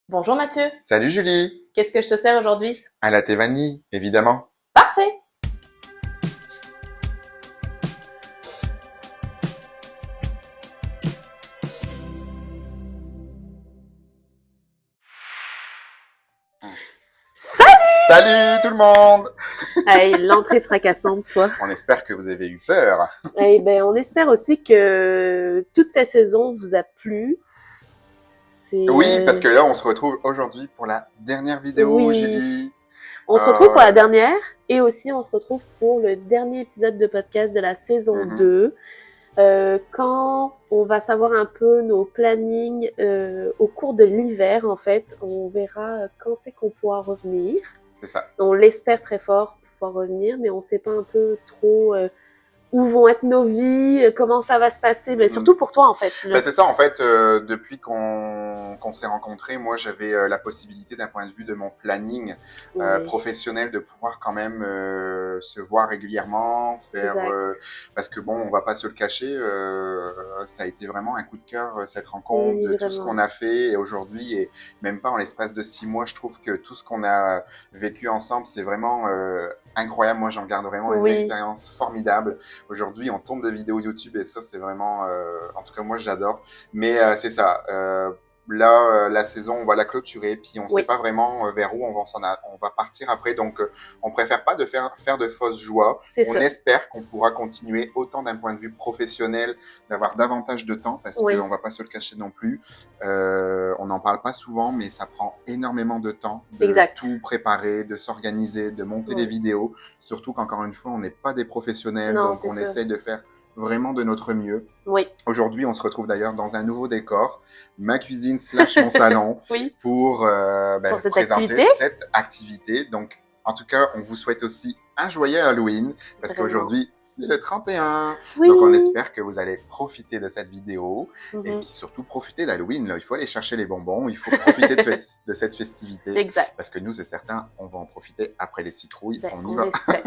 Bonjour Mathieu, Salut Julie, qu'est-ce que je te sers aujourd'hui? un latte vanille, évidemment. Parfait! Salut! Salut tout le monde! Hey, l'entrée fracassante, toi. On espère que vous avez eu peur. Eh ben, on espère aussi que toute cette saison vous a plu. C'est Oui, parce que là, on se retrouve aujourd'hui pour la dernière vidéo, oui, Julie. on se retrouve Oh pour la là là. dernière et aussi on se retrouve pour le dernier épisode de podcast de la saison Mhm, 2. Quand on va savoir un peu nos plannings au cours de l'hiver, en fait, on verra quand c'est qu'on pourra revenir. c'est ça. On l'espère très fort pouvoir revenir, mais on ne sait pas un peu trop où vont être nos vies, comment ça va se passer, mais Mhm. surtout pour toi en fait. Ben, c'est ça, en fait, depuis qu'on s'est rencontrés, moi, j'avais la possibilité, d'un point de vue de mon planning Ouais, professionnel, de pouvoir quand même se voir régulièrement, exact. parce que bon, on va pas se le cacher, ça a été vraiment un coup de cœur, cette rencontre, Oui, de tout ce qu'on vraiment. a fait, et aujourd'hui, et même pas en l'espace de 6 mois, je trouve que tout ce qu'on a vécu ensemble, c'est vraiment incroyable. Moi, j'en garde vraiment une Oui, expérience formidable. Aujourd'hui, on tourne des vidéos YouTube et ça, c'est vraiment, en tout cas, moi, j'adore. Mais c'est ça. Là, la saison, on va la clôturer, puis on ne sait oui, pas vraiment vers où on va partir après. Donc, on préfère pas de faire de fausses joies. c'est On ça. espère qu'on pourra continuer autant d'un point de vue professionnel, d'avoir davantage de temps, parce Oui, qu'on va pas se le cacher non plus. On n'en parle pas souvent, mais ça prend énormément de temps de exact. tout préparer, de s'organiser, de monter les Oui. vidéos. Surtout qu'encore une fois, on n'est pas des professionnels, Non, donc c'est on ça. essaye de faire vraiment de notre mieux. Oui. Aujourd'hui, on se retrouve d'ailleurs dans un nouveau décor, ma cuisine slash mon salon, Oui. pour Pour cette présenter activité, cette activité. Donc, en tout cas, on vous souhaite aussi un joyeux Halloween, parce vraiment. qu'aujourd'hui, c'est le 31. Donc, on Oui. espère que vous allez profiter de cette vidéo, et Mhm. puis surtout profiter d'Halloween. Là, il faut aller chercher les bonbons, il faut profiter de cette festivité, Exact. parce que nous, c'est certain, on va en profiter après les citrouilles. Ben, On y on va. l'espère.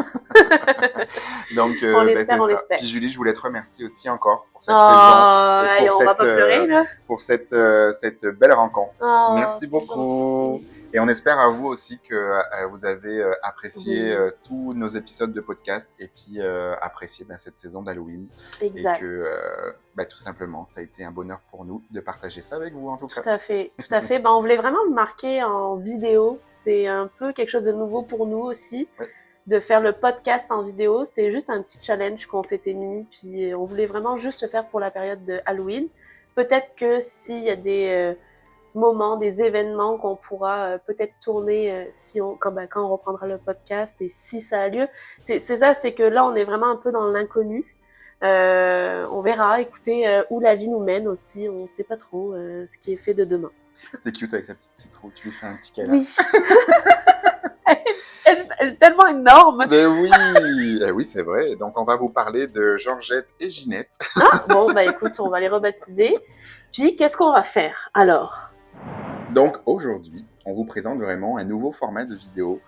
Donc, On c'est l'espère, on ça. l'espère. Puis Julie, je voulais te remercier aussi encore pour cette saison Oh, et et on va pas pleurer là. cette belle rencontre. Oh, Merci c'est beaucoup. gentil. Et on espère à vous aussi que vous avez apprécié Oui, tous nos épisodes de podcast, et puis apprécié cette saison d'Halloween, et que exact. tout simplement, ça a été un bonheur pour nous de partager ça avec vous en tout cas. Tout à fait, tout à fait. Ben, on voulait vraiment le marquer en vidéo. C'est un peu quelque chose de nouveau pour nous aussi, Oui, de faire le podcast en vidéo. C'était juste un petit challenge qu'on s'était mis, puis on voulait vraiment juste le faire pour la période de Halloween. Peut-être que s'il y a des moments, des événements qu'on pourra peut-être tourner si on, comme, ben, quand on reprendra le podcast et si ça a lieu. C'est ça, c'est que là, on est vraiment un peu dans l'inconnu. On verra, écoutez, où la vie nous mène aussi. On ne sait pas trop ce qui est fait de demain. t'es cute avec ta petite citrouille, tu lui fais un petit câlin. Oui. Elle est tellement énorme. Mais oui, eh oui, c'est vrai. Donc, on va vous parler de Georgette et Ginette. Ah, bon, bah écoute, on va les rebaptiser. Puis, qu'est-ce qu'on va faire alors? Donc aujourd'hui, on vous présente vraiment un nouveau format de vidéo.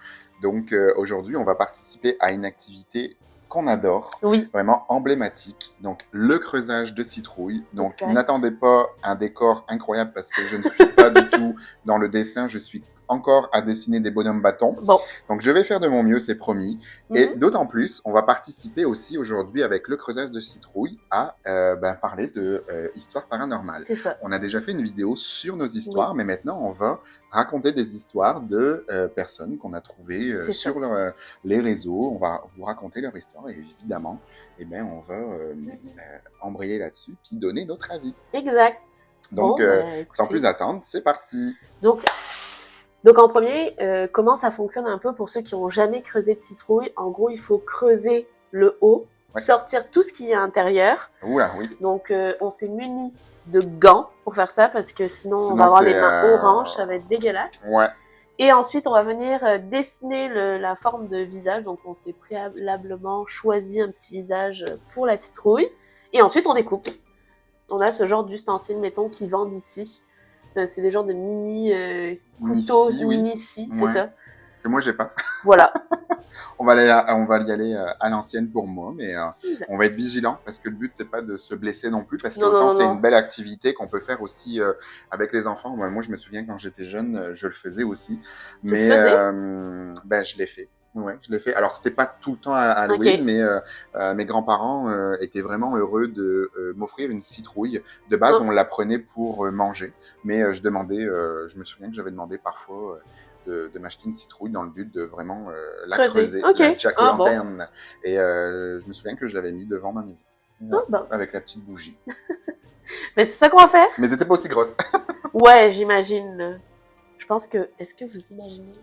Donc aujourd'hui, on va participer à une activité qu'on adore, Oui, vraiment emblématique. Donc le creusage de citrouilles. Donc exact. n'attendez pas un décor incroyable, parce que je ne suis pas du tout dans le dessin, je suis encore à dessiner des bonhommes bâtons. Bon. Donc je vais faire de mon mieux, c'est promis. Et Mhm. d'autant plus, on va participer aussi aujourd'hui avec le creusage de citrouilles à parler de histoire paranormale. C'est ça. On a déjà fait une vidéo sur nos Oui, histoires, mais maintenant on va raconter des histoires de personnes qu'on a trouvées c'est ça. sur les réseaux. On va vous raconter leur histoire, et évidemment, on va embrayer là-dessus puis donner notre avis. Exact. Donc, Bon, bah sans écoutez. plus attendre, c'est parti. Donc, donc en premier, comment ça fonctionne un peu pour ceux qui n'ont jamais creusé de citrouille? En gros, il faut creuser le haut, Ouais. sortir tout ce qui est à l'intérieur. Oula, oui. Donc, on s'est muni de gants pour faire ça parce que sinon on va Sinon, avoir c'est les mains oranges, ça va être dégueulasse. ouais. Et ensuite, on va venir dessiner la forme de visage. Donc, on s'est préalablement choisi un petit visage pour la citrouille. Et ensuite, on découpe. On a ce genre d'ustensiles, mettons, qui vendent ici. C'est des genres de mini couteaux, Missy, oui. mini scie, c'est Ouais. ça. que moi j'ai pas. Voilà. On va y aller à l'ancienne pour moi, mais on va être vigilant parce que le but c'est pas de se blesser non plus parce que Non, non, autant non, c'est non. une belle activité qu'on peut faire aussi avec les enfants. Moi, je me souviens quand j'étais jeune, je le faisais aussi, Tu le mais faisais? ben je l'ai fait. Ouais, je l'ai fait. Alors c'était pas tout le temps à Halloween, Ok. mais mes grands-parents étaient vraiment heureux de m'offrir une citrouille. De base, Oh, on la prenait pour manger, mais je me souviens que j'avais demandé parfois de m'acheter une citrouille dans le but de vraiment la creuser. creuser, Ok. la Ah bon. jack-o'-lantern. Et je me souviens que je l'avais mis devant ma maison. Ah Voilà, bon. avec la petite bougie. Mais c'est ça qu'on va faire? Mais c'était pas aussi grosse. Ouais, j'imagine. Je pense que. Est-ce que vous imaginez?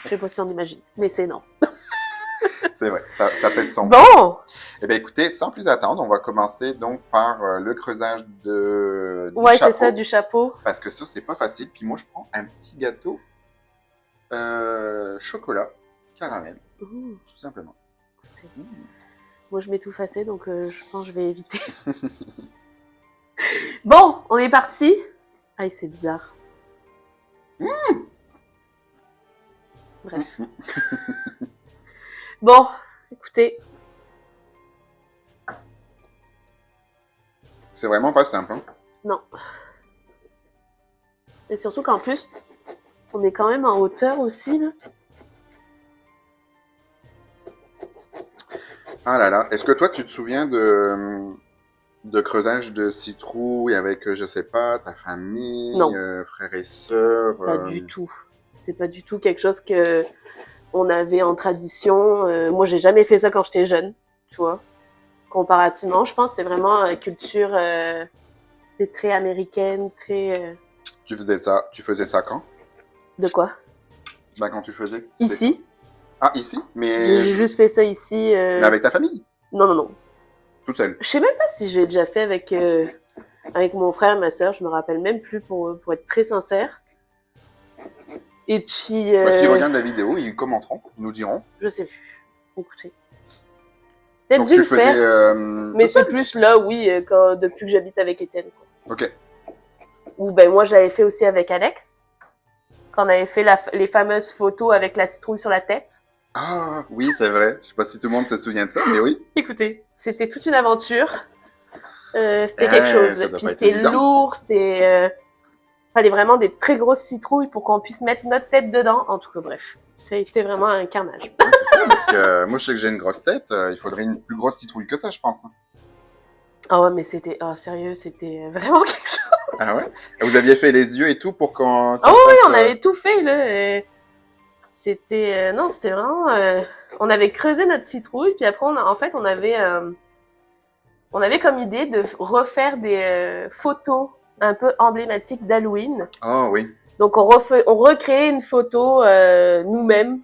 Je sais pas si on imagine, mais c'est non. C'est vrai, ça pèse son poids. Bon! Eh bien écoutez, sans plus attendre, on va commencer donc par le creusage du Ouais, c'est ça, chapeau. du chapeau. Parce que ça, c'est pas facile. Puis moi, je prends un petit gâteau chocolat caramel, Ouh, tout simplement. écoutez. Mmh. Moi, je m'étouffe assez, donc je pense que je vais éviter. Bon, on est parti. Aïe, c'est bizarre. Bref. Bon, écoutez. C'est vraiment pas simple. Hein. Non. Et surtout qu'en plus, on est quand même en hauteur aussi, là. Ah là là, est-ce que toi, tu te souviens de creusage de citrouille avec, je sais pas, ta famille, Non, frères et sœurs pas du tout. C'est pas du tout quelque chose que on avait en tradition. Moi, j'ai jamais fait ça quand j'étais jeune, tu vois. Comparativement, je pense que c'est vraiment culture c'est très américaine, très... Tu faisais ça quand? De quoi? Ben, quand tu faisais? C'était quand? Ici. Ah, ici? J'ai juste fait ça ici. Mais avec ta famille? Non, non, non. Toute seule? Je sais même pas si j'ai déjà fait avec mon frère et ma sœur. Je me rappelle même plus pour être très sincère. Et puis... Bah, s'ils regardent la vidéo, ils commenteront, ils nous diront. je sais plus. Écoutez. Peut-être Donc dû tu le le faisais faire, mais toute c'est seule? plus là, oui, depuis que j'habite avec Étienne. Ok. Ou ben moi, je l'avais fait aussi avec Alex, quand on avait fait les fameuses photos avec la citrouille sur la tête. Ah, oui, c'est vrai. Je sais pas si tout le monde se souvient de ça, mais oui. Écoutez, c'était toute une aventure. C'était quelque chose. Ça doit Puis pas être c'était évident. lourd, fallait vraiment des très grosses citrouilles pour qu'on puisse mettre notre tête dedans. En tout cas, bref, ça a été vraiment un carnage. Ouais, c'est ça, parce que moi, je sais que j'ai une grosse tête. Il faudrait une plus grosse citrouille que ça, je pense. Hein. Ah ouais, mais c'était, sérieux, c'était vraiment quelque chose. Ah ouais? Et vous aviez fait les yeux et tout pour qu'on Ah ça oui, fasse... on avait tout fait là. C'était, non, c'était vraiment, on avait creusé notre citrouille, puis après on avait comme idée de refaire des photos un peu emblématiques d'Halloween. Oh oui. Donc on recréait une photo nous-mêmes,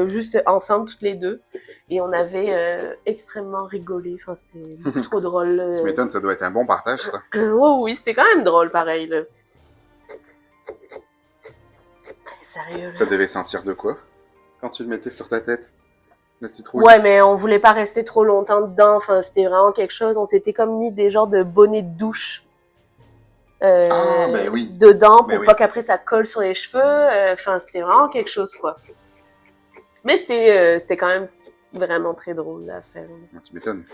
juste ensemble toutes les deux, et on avait extrêmement rigolé. Enfin, c'était trop drôle. Tu m'étonnes, ça doit être un bon partage, ça. Oh oui, c'était quand même drôle, pareil. Là. Sérieux. Là. Ça devait sentir de quoi? Quand tu le mettais sur ta tête, la citrouille. Ouais, mais on voulait pas rester trop longtemps dedans. Enfin, c'était vraiment quelque chose. On s'était comme mis des genres de bonnets de douche Ah, ben oui. dedans Ben pour oui. pas qu'après ça colle sur les cheveux. Enfin, c'était vraiment quelque chose, quoi. Mais c'était quand même vraiment très drôle à faire. Tu m'étonnes.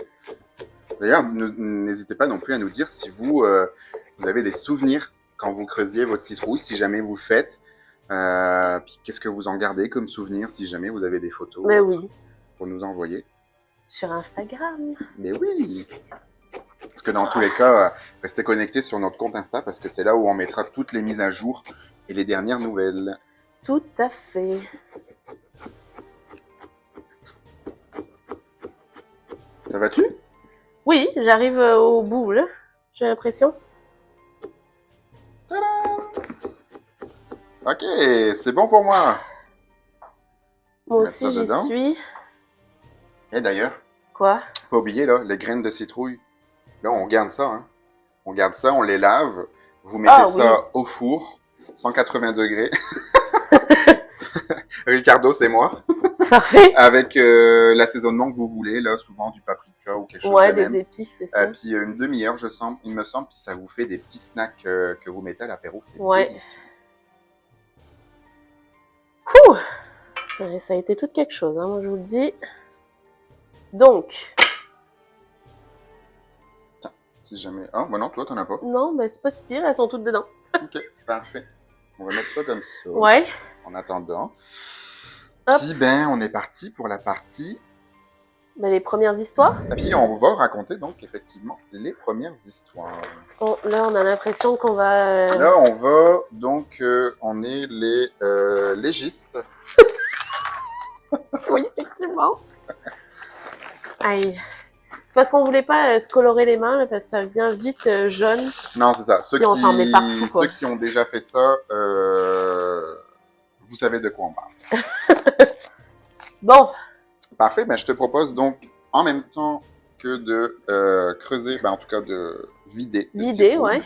D'ailleurs, n'hésitez pas non plus à nous dire si vous avez des souvenirs quand vous creusiez votre citrouille, si jamais vous le faites. Puis qu'est-ce que vous en gardez comme souvenir si jamais vous avez des photos Mais oui, pour nous envoyer. sur Instagram. Mais oui. Parce que dans tous les cas, restez connectés sur notre compte Insta parce que c'est là où on mettra toutes les mises à jour et les dernières nouvelles. Tout à fait. Ça va-tu? Oui, j'arrive au bout, là. J'ai l'impression. Tadam! Ok, c'est bon pour moi. Moi Mettre aussi, ça j'y dedans. suis. Et d'ailleurs, Quoi? pas oublier là, les graines de citrouille. Là, on garde ça. Hein. On garde ça, on les lave. Vous mettez ça au four, 180 degrés. Ricardo, c'est moi. Parfait. Avec l'assaisonnement que vous voulez, là, souvent du paprika ou quelque chose Ouais, de des même. épices, c'est ça. Puis une demi-heure, il me semble, puis ça vous fait des petits snacks que vous mettez à l'apéro. C'est Ouais. délicieux. Ouh! Ouais, ça a été tout quelque chose, hein, moi je vous le dis. Donc, Si jamais... Ah, bah non, toi, t'en as pas. non, mais c'est pas si pire, elles sont toutes dedans. Ok, parfait. On va mettre ça comme ça, Ouais, en attendant. hop, Puis, ben, on est parti pour la partie... ben, les premières histoires. Et puis, on va raconter, donc, effectivement, les premières histoires. Bon, là, on a l'impression qu'on va... Là, on va, donc, on est les légistes. Oui, effectivement. Aïe. C'est parce qu'on voulait pas se colorer les mains, mais parce que ça devient vite jaune. Non, c'est ça. Ceux Puis on s'en met partout, quoi. ceux qui ont déjà fait ça, vous savez de quoi on parle. Bon, Parfait. Ben, je te propose donc, en même temps que de creuser, ben, en tout cas de vider cette l'idée, citrouille, ouais.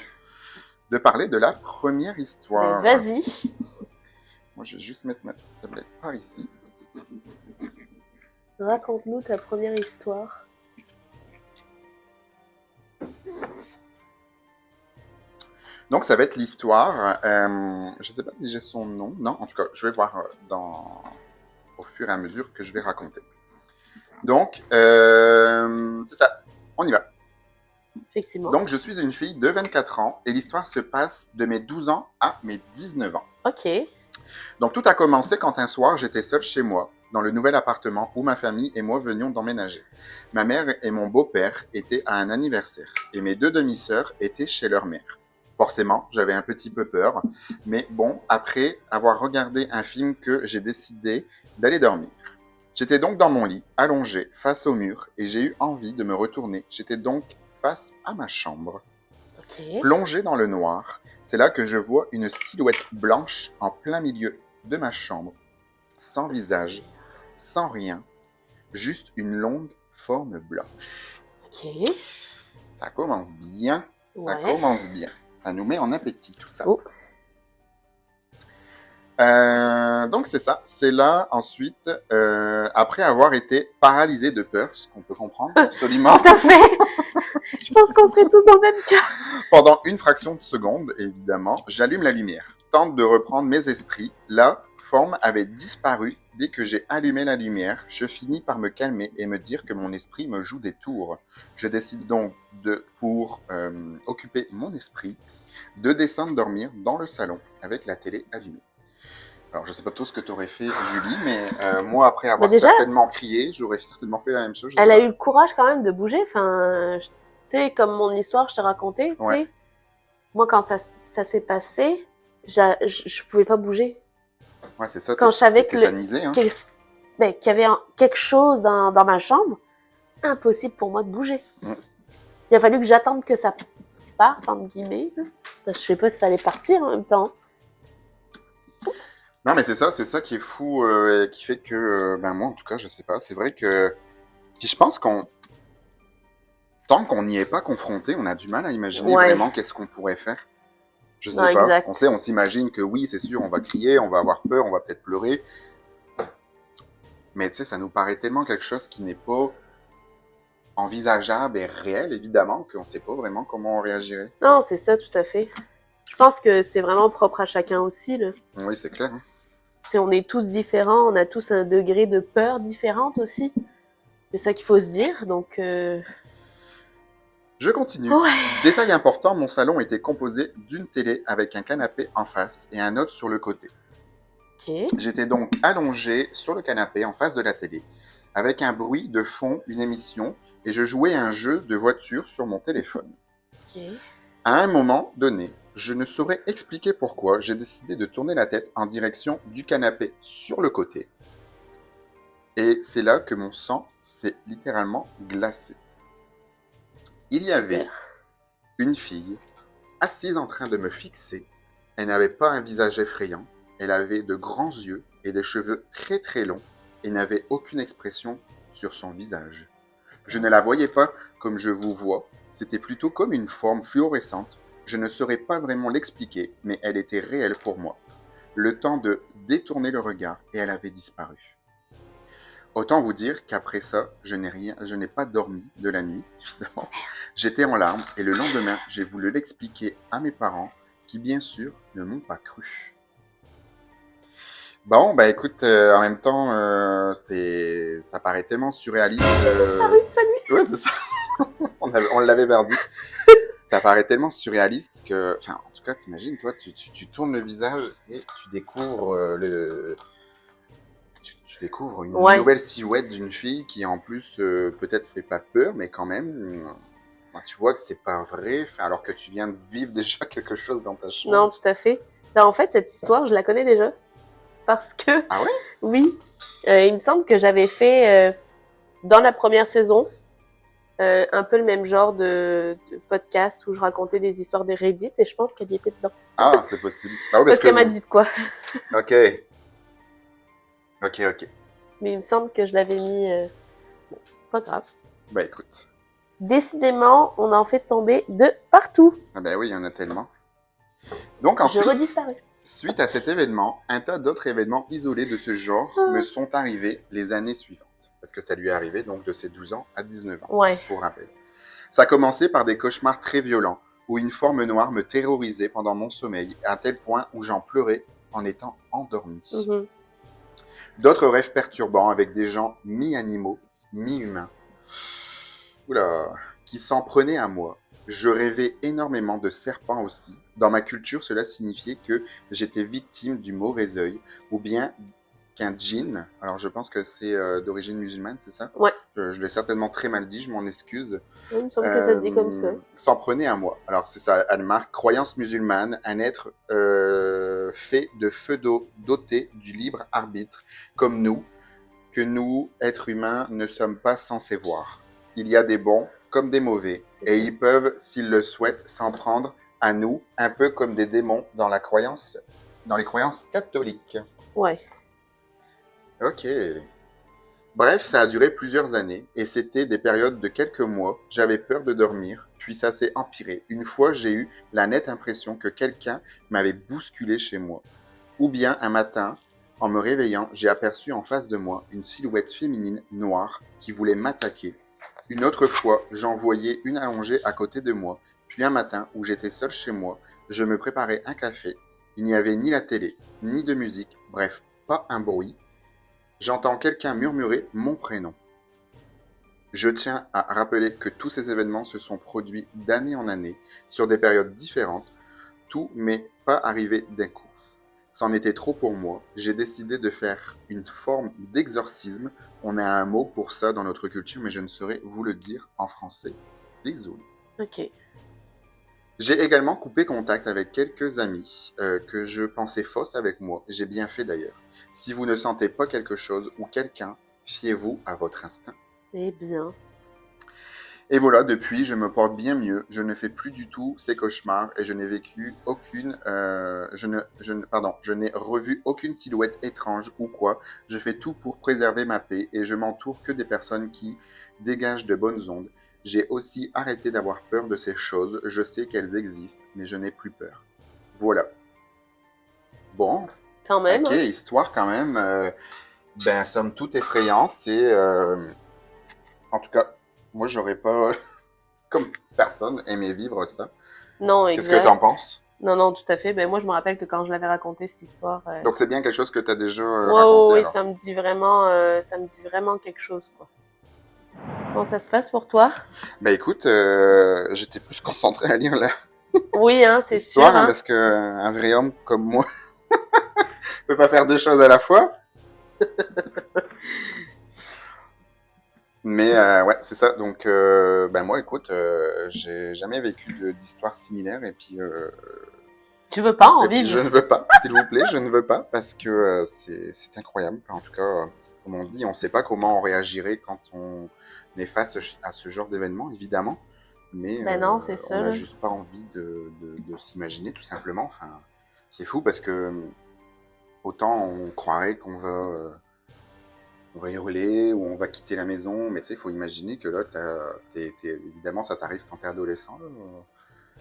de parler de la première Ben, histoire. vas-y. Moi, je vais juste mettre ma petite tablette par ici. Raconte-nous ta première histoire. Donc, ça va être l'histoire. Je ne sais pas si j'ai son nom. Non, en tout cas, je vais voir au fur et à mesure que je vais raconter. Donc, c'est ça. On y va. Effectivement. Donc, je suis une fille de 24 ans et l'histoire se passe de mes 12 ans à mes 19 ans. Ok. Donc, tout a commencé quand un soir, j'étais seule chez moi, dans le nouvel appartement où ma famille et moi venions d'emménager. Ma mère et mon beau-père étaient à un anniversaire et mes deux demi-sœurs étaient chez leur mère. Forcément, j'avais un petit peu peur, mais bon, après avoir regardé un film que j'ai décidé d'aller dormir. J'étais donc dans mon lit, allongé, face au mur, et j'ai eu envie de me retourner. J'étais donc face à ma chambre. Ok. Plongé dans le noir, c'est là que je vois une silhouette blanche en plein milieu de ma chambre, sans visage, sans rien, juste une longue forme blanche. Ok. Ça commence bien, ça Ouais. commence bien. Ça nous met en appétit tout ça. Oh. Donc c'est ça, c'est là ensuite, après avoir été paralysé de peur, ce qu'on peut comprendre absolument, Tout à fait. Je pense qu'on serait tous dans le même cas. pendant une fraction de seconde, évidemment, j'allume la lumière, tente de reprendre mes esprits. La forme avait disparu dès que j'ai allumé la lumière. Je finis par me calmer et me dire que mon esprit me joue des tours. Je décide donc pour occuper mon esprit, de descendre dormir dans le salon avec la télé allumée. Alors, je sais pas tout ce que tu aurais fait, Julie, mais moi, après avoir déjà, certainement crié, j'aurais certainement fait la même chose. Je sais elle a pas. eu le courage quand même de bouger. Enfin, tu sais, comme mon histoire, je t'ai raconté, tu Ouais. sais. Moi, quand ça s'est passé, je pouvais pas bouger. Ouais, c'est ça. Quand je savais T'es tétanisé, hein. qu'il y avait quelque chose dans ma chambre, impossible pour moi de bouger. Mm. Il a fallu que j'attende que ça parte, entre guillemets. Parce que je sais pas si ça allait partir en même temps. Oups. Non, mais c'est ça qui est fou, et qui fait que, ben moi, en tout cas, je sais pas. C'est vrai que, puis je pense tant qu'on n'y est pas confronté, on a du mal à imaginer Ouais. vraiment qu'est-ce qu'on pourrait faire. Je sais Non, pas. exact. On s'imagine que oui, c'est sûr, on va crier, on va avoir peur, on va peut-être pleurer. Mais tu sais, ça nous paraît tellement quelque chose qui n'est pas envisageable et réel, évidemment, qu'on sait pas vraiment comment on réagirait. Non, c'est ça, tout à fait. Je pense que c'est vraiment propre à chacun aussi, là. Oui, c'est clair. Hein. On est tous différents, on a tous un degré de peur différente aussi. C'est ça qu'il faut se dire, donc... Je continue. Ouais. Détail important, mon salon était composé d'une télé avec un canapé en face et un autre sur le côté. Ok. J'étais donc allongé sur le canapé en face de la télé, avec un bruit de fond, une émission, et je jouais à un jeu de voiture sur mon téléphone. Ok. À un moment donné, je ne saurais expliquer pourquoi, j'ai décidé de tourner la tête en direction du canapé sur le côté. Et c'est là que mon sang s'est littéralement glacé. Il y avait une fille assise en train de me fixer. Elle n'avait pas un visage effrayant. Elle avait de grands yeux et des cheveux très très longs et n'avait aucune expression sur son visage. Je ne la voyais pas comme je vous vois, c'était plutôt comme une forme fluorescente. Je ne saurais pas vraiment l'expliquer, mais elle était réelle pour moi. Le temps de détourner le regard et elle avait disparu. Autant vous dire qu'après ça, je n'ai pas dormi de la nuit, évidemment. J'étais en larmes et le lendemain, j'ai voulu l'expliquer à mes parents qui, bien sûr, ne m'ont pas cru. Bon, bah écoute, en même temps, ça paraît tellement surréaliste. Disparu, salut. Ouais, c'est ça. On l'avait perdu. Ça paraît tellement surréaliste que, enfin, en tout cas, t'imagines, toi, tu tournes le visage et tu découvres tu découvres une Ouais. nouvelle silhouette d'une fille qui, en plus, peut-être fait pas peur, mais quand même, bah, tu vois que c'est pas vrai, enfin, alors que tu viens de vivre déjà quelque chose dans ta Non, chambre. tout à fait. Ben, en fait, cette histoire, je la connais déjà. Parce que, Ah ouais? oui, il me semble que j'avais fait, dans la première saison, un peu le même genre de podcast où je racontais des histoires de Reddit et je pense qu'elle y était dedans. Ah, c'est possible. Ah oui, parce Parce qu'elle m'a que, dit de quoi. ok, ok. Mais il me semble que je l'avais mis, pas grave. Bah écoute. Décidément, on en fait tomber de partout. Ah ben oui, il y en a tellement. Donc Je ensuite, redisparais. suite à cet événement, un tas d'autres événements isolés de ce genre me Ah. sont arrivés les années suivantes. Parce que ça lui est arrivé donc de ses 12 ans à 19 ans, Ouais. pour rappel. Ça a commencé par des cauchemars très violents, où une forme noire me terrorisait pendant mon sommeil, à un tel point où j'en pleurais en étant endormi. Mhm. D'autres rêves perturbants avec des gens mi-animaux, mi-humains. Oula, qui s'en prenaient à moi. Je rêvais énormément de serpents aussi. Dans ma culture, cela signifiait que j'étais victime du mauvais œil, ou bien qu'un djinn, alors je pense que c'est d'origine musulmane, c'est ça? Ouais. Je l'ai certainement très mal dit, je m'en excuse. Il me semble que ça se dit comme ça. S'en prenait à moi. Alors c'est ça, elle marque croyance musulmane, un être fait de feu d'eau, doté du libre arbitre, comme nous, que nous, êtres humains, ne sommes pas censés voir. Il y a des bons comme des mauvais, C'est et ça. ils peuvent, s'ils le souhaitent, s'en prendre à nous, un peu comme des démons dans les croyances catholiques. Ouais. Ok. Bref, ça a duré plusieurs années, et c'était des périodes de quelques mois. J'avais peur de dormir, puis ça s'est empiré. Une fois, j'ai eu la nette impression que quelqu'un m'avait bousculé chez moi. Ou bien un matin, en me réveillant, j'ai aperçu en face de moi une silhouette féminine noire qui voulait m'attaquer. Une autre fois, j'en voyais une allongée à côté de moi. Puis un matin, où j'étais seul chez moi, je me préparais un café. Il n'y avait ni la télé, ni de musique, bref, pas un bruit. J'entends quelqu'un murmurer mon prénom. Je tiens à rappeler que tous ces événements se sont produits d'année en année, sur des périodes différentes. Tout m'est pas arrivé d'un coup. C'en était trop pour moi. J'ai décidé de faire une forme d'exorcisme. On a un mot pour ça dans notre culture, mais je ne saurais vous le dire en français. Désolé. Ok. J'ai également coupé contact avec quelques amis que je pensais fausses avec moi. J'ai bien fait d'ailleurs. Si vous ne sentez pas quelque chose ou quelqu'un, fiez-vous à votre instinct. Eh bien. Et voilà, depuis, je me porte bien mieux. Je ne fais plus du tout ces cauchemars et je n'ai vécu aucune, je n'ai revu aucune silhouette étrange ou quoi. Je fais tout pour préserver ma paix et je m'entoure que des personnes qui dégagent de bonnes ondes. J'ai aussi arrêté d'avoir peur de ces choses. Je sais qu'elles existent, mais je n'ai plus peur. Voilà. Bon, Quand même, ok, hein. histoire quand même, ben, somme toute effrayante et, en tout cas, moi, j'aurais pas comme personne aimait vivre ça. Non, Qu'est-ce que t'en exact. penses? Non, non, tout à fait. Ben, moi, je me rappelle que quand je l'avais raconté, cette histoire, Donc c'est bien quelque chose que tu as déjà ouais, ouais, raconté ouais, alors. ça me dit vraiment quelque chose, quoi. Comment ça se passe pour toi? Bah écoute, j'étais plus concentré à lire Oui, hein, c'est sûr, l'histoire hein, hein. parce que un vrai homme comme moi peut pas faire deux choses à la fois. Mais ouais, c'est ça. Donc bah moi écoute, j'ai jamais vécu d'histoire similaire Tu veux pas en et puis je vivre? ne veux pas, s'il vous plaît, je ne veux pas parce que c'est incroyable. Enfin, en tout cas, comme on dit, on ne sait pas comment on réagirait quand on est face à ce genre d'événement, évidemment. Mais Ben non, c'est on ça, n'a là. juste pas envie de s'imaginer, tout simplement. Enfin, c'est fou parce que autant on croirait on va hurler ou on va quitter la maison, mais tu sais, il faut imaginer que là, évidemment, ça t'arrive quand t'es adolescent. Là.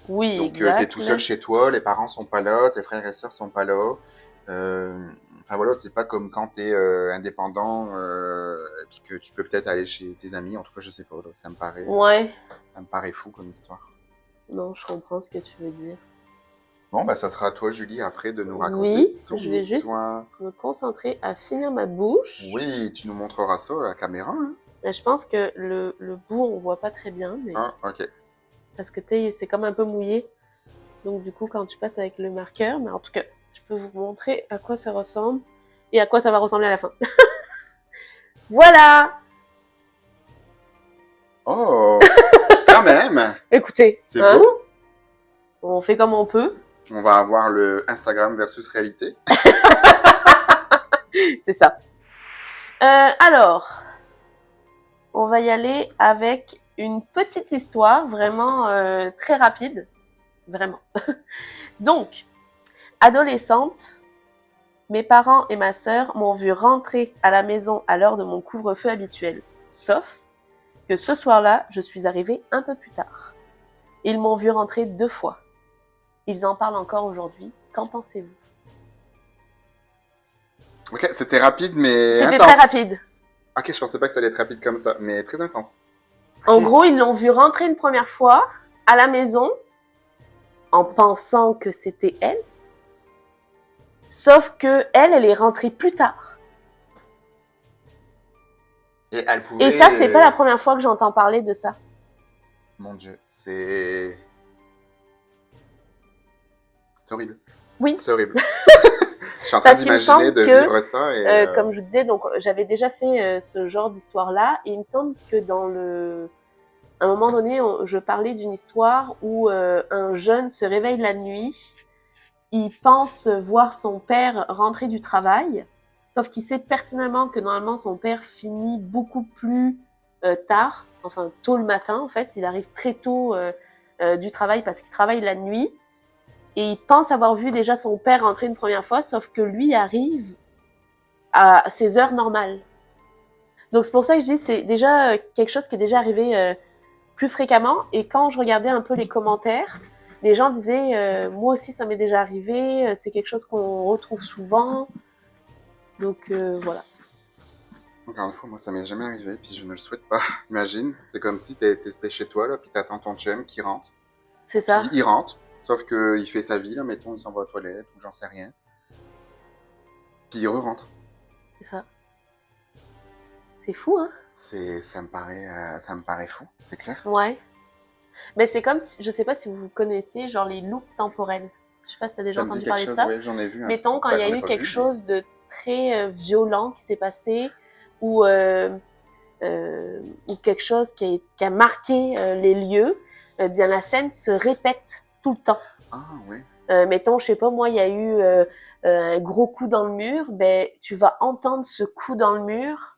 Oui, Donc, t'es exact, tout seul là. chez toi, les parents sont pas là, tes frères et sœurs sont pas là. Enfin voilà, c'est pas comme quand t'es indépendant et puis que tu peux peut-être aller chez tes amis. En tout cas, je sais pas. Là, Ouais. ça me paraît fou comme histoire. Non, je comprends ce que tu veux dire. Bon, bah, ça sera à toi, Julie, après de nous raconter Oui, ton je vais juste histoire. me concentrer à finir ma bouche. Oui, tu nous montreras ça à la caméra, hein? Mais je pense que le bout, on voit pas très bien, mais Ah, ok. parce que tu sais, c'est comme un peu mouillé. Donc du coup, quand tu passes avec le marqueur, mais en tout cas, je peux vous montrer à quoi ça ressemble et à quoi ça va ressembler à la fin. Voilà! Oh, quand même! Écoutez, C'est hein, beau! on fait comme on peut. On va avoir le Instagram versus réalité. C'est ça. Alors, on va y aller avec une petite histoire vraiment très rapide. Vraiment. Donc, adolescente, mes parents et ma sœur m'ont vu rentrer à la maison à l'heure de mon couvre-feu habituel. Sauf que ce soir-là, je suis arrivée un peu plus tard. Ils m'ont vu rentrer 2 fois. Ils en parlent encore aujourd'hui. Qu'en pensez-vous? Ok, c'était rapide mais C'était très intense. rapide. Ok, je pensais pas que ça allait être rapide comme ça, mais très intense. En Ok. gros, ils l'ont vu rentrer une première fois à la maison en pensant que c'était elle. Sauf que elle est rentrée plus tard. Et elle Et pouvait... ça, c'est pas la première fois que j'entends parler de ça. Mon Dieu, c'est... C'est horrible. Oui, C'est horrible. Je suis en train parce qu'il me d'imaginer semble de que, vivre ça et... comme je disais, donc j'avais déjà fait ce genre d'histoire-là, et il me semble que dans le, à un moment donné, je parlais d'une histoire où un jeune se réveille la nuit, il pense voir son père rentrer du travail, sauf qu'il sait pertinemment que normalement son père finit beaucoup plus tard, enfin tôt le matin en fait, il arrive très tôt du travail parce qu'il travaille la nuit, et il pense avoir vu déjà son père rentrer une première fois, sauf que lui arrive à ses heures normales. Donc c'est pour ça que je dis c'est déjà quelque chose qui est déjà arrivé plus fréquemment. Et quand je regardais un peu les commentaires, les gens disaient moi aussi ça m'est déjà arrivé, c'est quelque chose qu'on retrouve souvent. Donc voilà. Encore une fois, moi, ça m'est jamais arrivé, puis je ne le souhaite pas. Imagine, c'est comme si t'étais chez toi, là, puis t'attends ton chum qui rentre. C'est Puis ça, il rentre, sauf qu'il fait sa vie, là, mettons, il s'en va aux toilettes, ou j'en sais rien. Puis il re-rentre. c'est ça. C'est fou, hein? Ça me paraît fou, c'est clair. Ouais. Mais c'est comme si, je sais pas si vous connaissez, genre les loops temporels. Je sais pas si t'as déjà Ça me dit entendu quelque parler de chose, ça. ouais, j'en ai vu un. Mettons, quand Bah, il y a j'en ai eu pas quelque vu, mais... chose de très violent qui s'est passé, ou ou quelque chose qui a marqué les lieux, bien la scène se répète tout le temps. Ah, oui. Mettons, je sais pas, moi, il y a eu un gros coup dans le mur, ben tu vas entendre ce coup dans le mur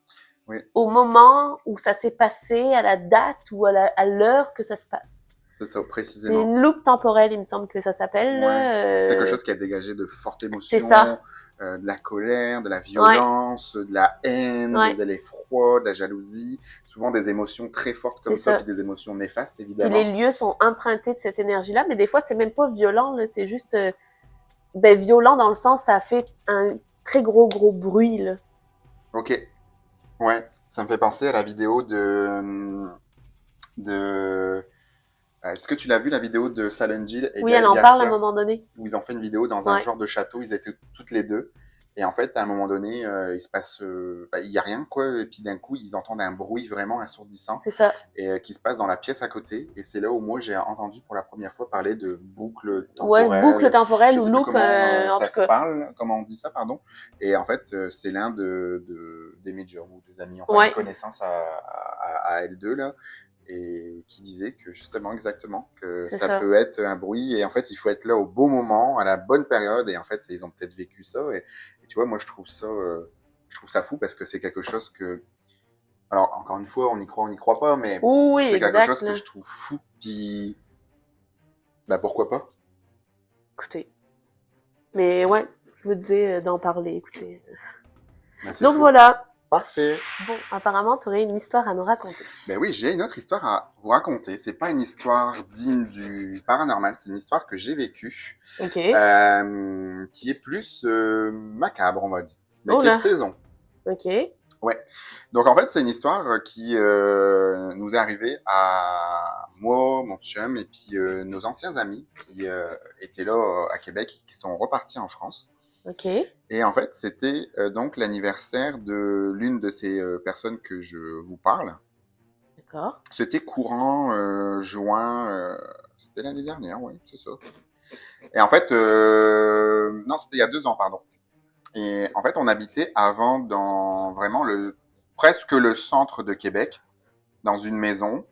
Oui, au moment où ça s'est passé, à la date ou à l'heure que ça se passe. c'est ça, C'est précisément. une loupe temporelle, il me semble que ça s'appelle. Ouais. Quelque chose qui a dégagé de fortes C'est émotions, ça. de la colère, de la Ouais, violence, de la haine, ouais, de l'effroi, de la jalousie. Souvent des émotions très fortes c'est comme ça, ça. puis des émotions néfastes, Puis les évidemment. lieux sont empruntés de cette énergie-là, mais des fois c'est même pas violent, là, c'est juste ben, violent dans le sens ça fait un très gros bruit là. Ok, ouais. Ça me fait penser à la vidéo est-ce que tu l'as vu, la vidéo de Silent Jill et Oui, elle Gaël en parle à un Garcia, moment donné. où ils ont fait une vidéo dans un Ouais, genre de château, ils étaient toutes les deux. Et en fait, à un moment donné, il se passe, il y a rien quoi, et puis d'un coup, ils entendent un bruit vraiment assourdissant c'est ça. et qui se passe dans la pièce à côté. Et c'est là où moi j'ai entendu pour la première fois parler de boucle Ouais, boucle temporelle. temporelle Je ou sais plus loop comment en ça tout se cas. parle, comment on dit ça, pardon. Et en fait, c'est l'un des médiums ou des amis, enfin une Ouais, connaissance à elles deux là, et qui disait que justement exactement que c'est ça ça. peut être un bruit et en fait il faut être là au bon moment à la bonne période et en fait ils ont peut-être vécu ça et tu vois moi je trouve ça fou parce que c'est quelque chose que alors encore une fois on y croit pas mais Oui, c'est quelque exact chose que là. je trouve fou puis bah pourquoi pas. Écoutez. Mais ouais, je vous disais d'en parler, écoutez. Bah, c'est Donc fou, voilà. parfait. Bon, apparemment, tu aurais une histoire à nous raconter. Ben oui, j'ai une autre histoire à vous raconter. C'est pas une histoire digne du paranormal, c'est une histoire que j'ai vécue, Ok. qui est plus macabre, on va dire, mais Oh qui est de là. saison. Ok. Ouais. Donc en fait, c'est une histoire qui nous est arrivée à moi, mon chum et puis nos anciens amis qui étaient là à Québec et qui sont repartis en France. Ok, Et en fait, c'était donc l'anniversaire de l'une de ces personnes que je vous parle. d'accord. C'était courant juin, c'était l'année dernière, oui, c'est ça. Et en fait, non, c'était il y a 2 ans, pardon. Et en fait, on habitait avant dans vraiment presque le centre de Québec, dans une maison.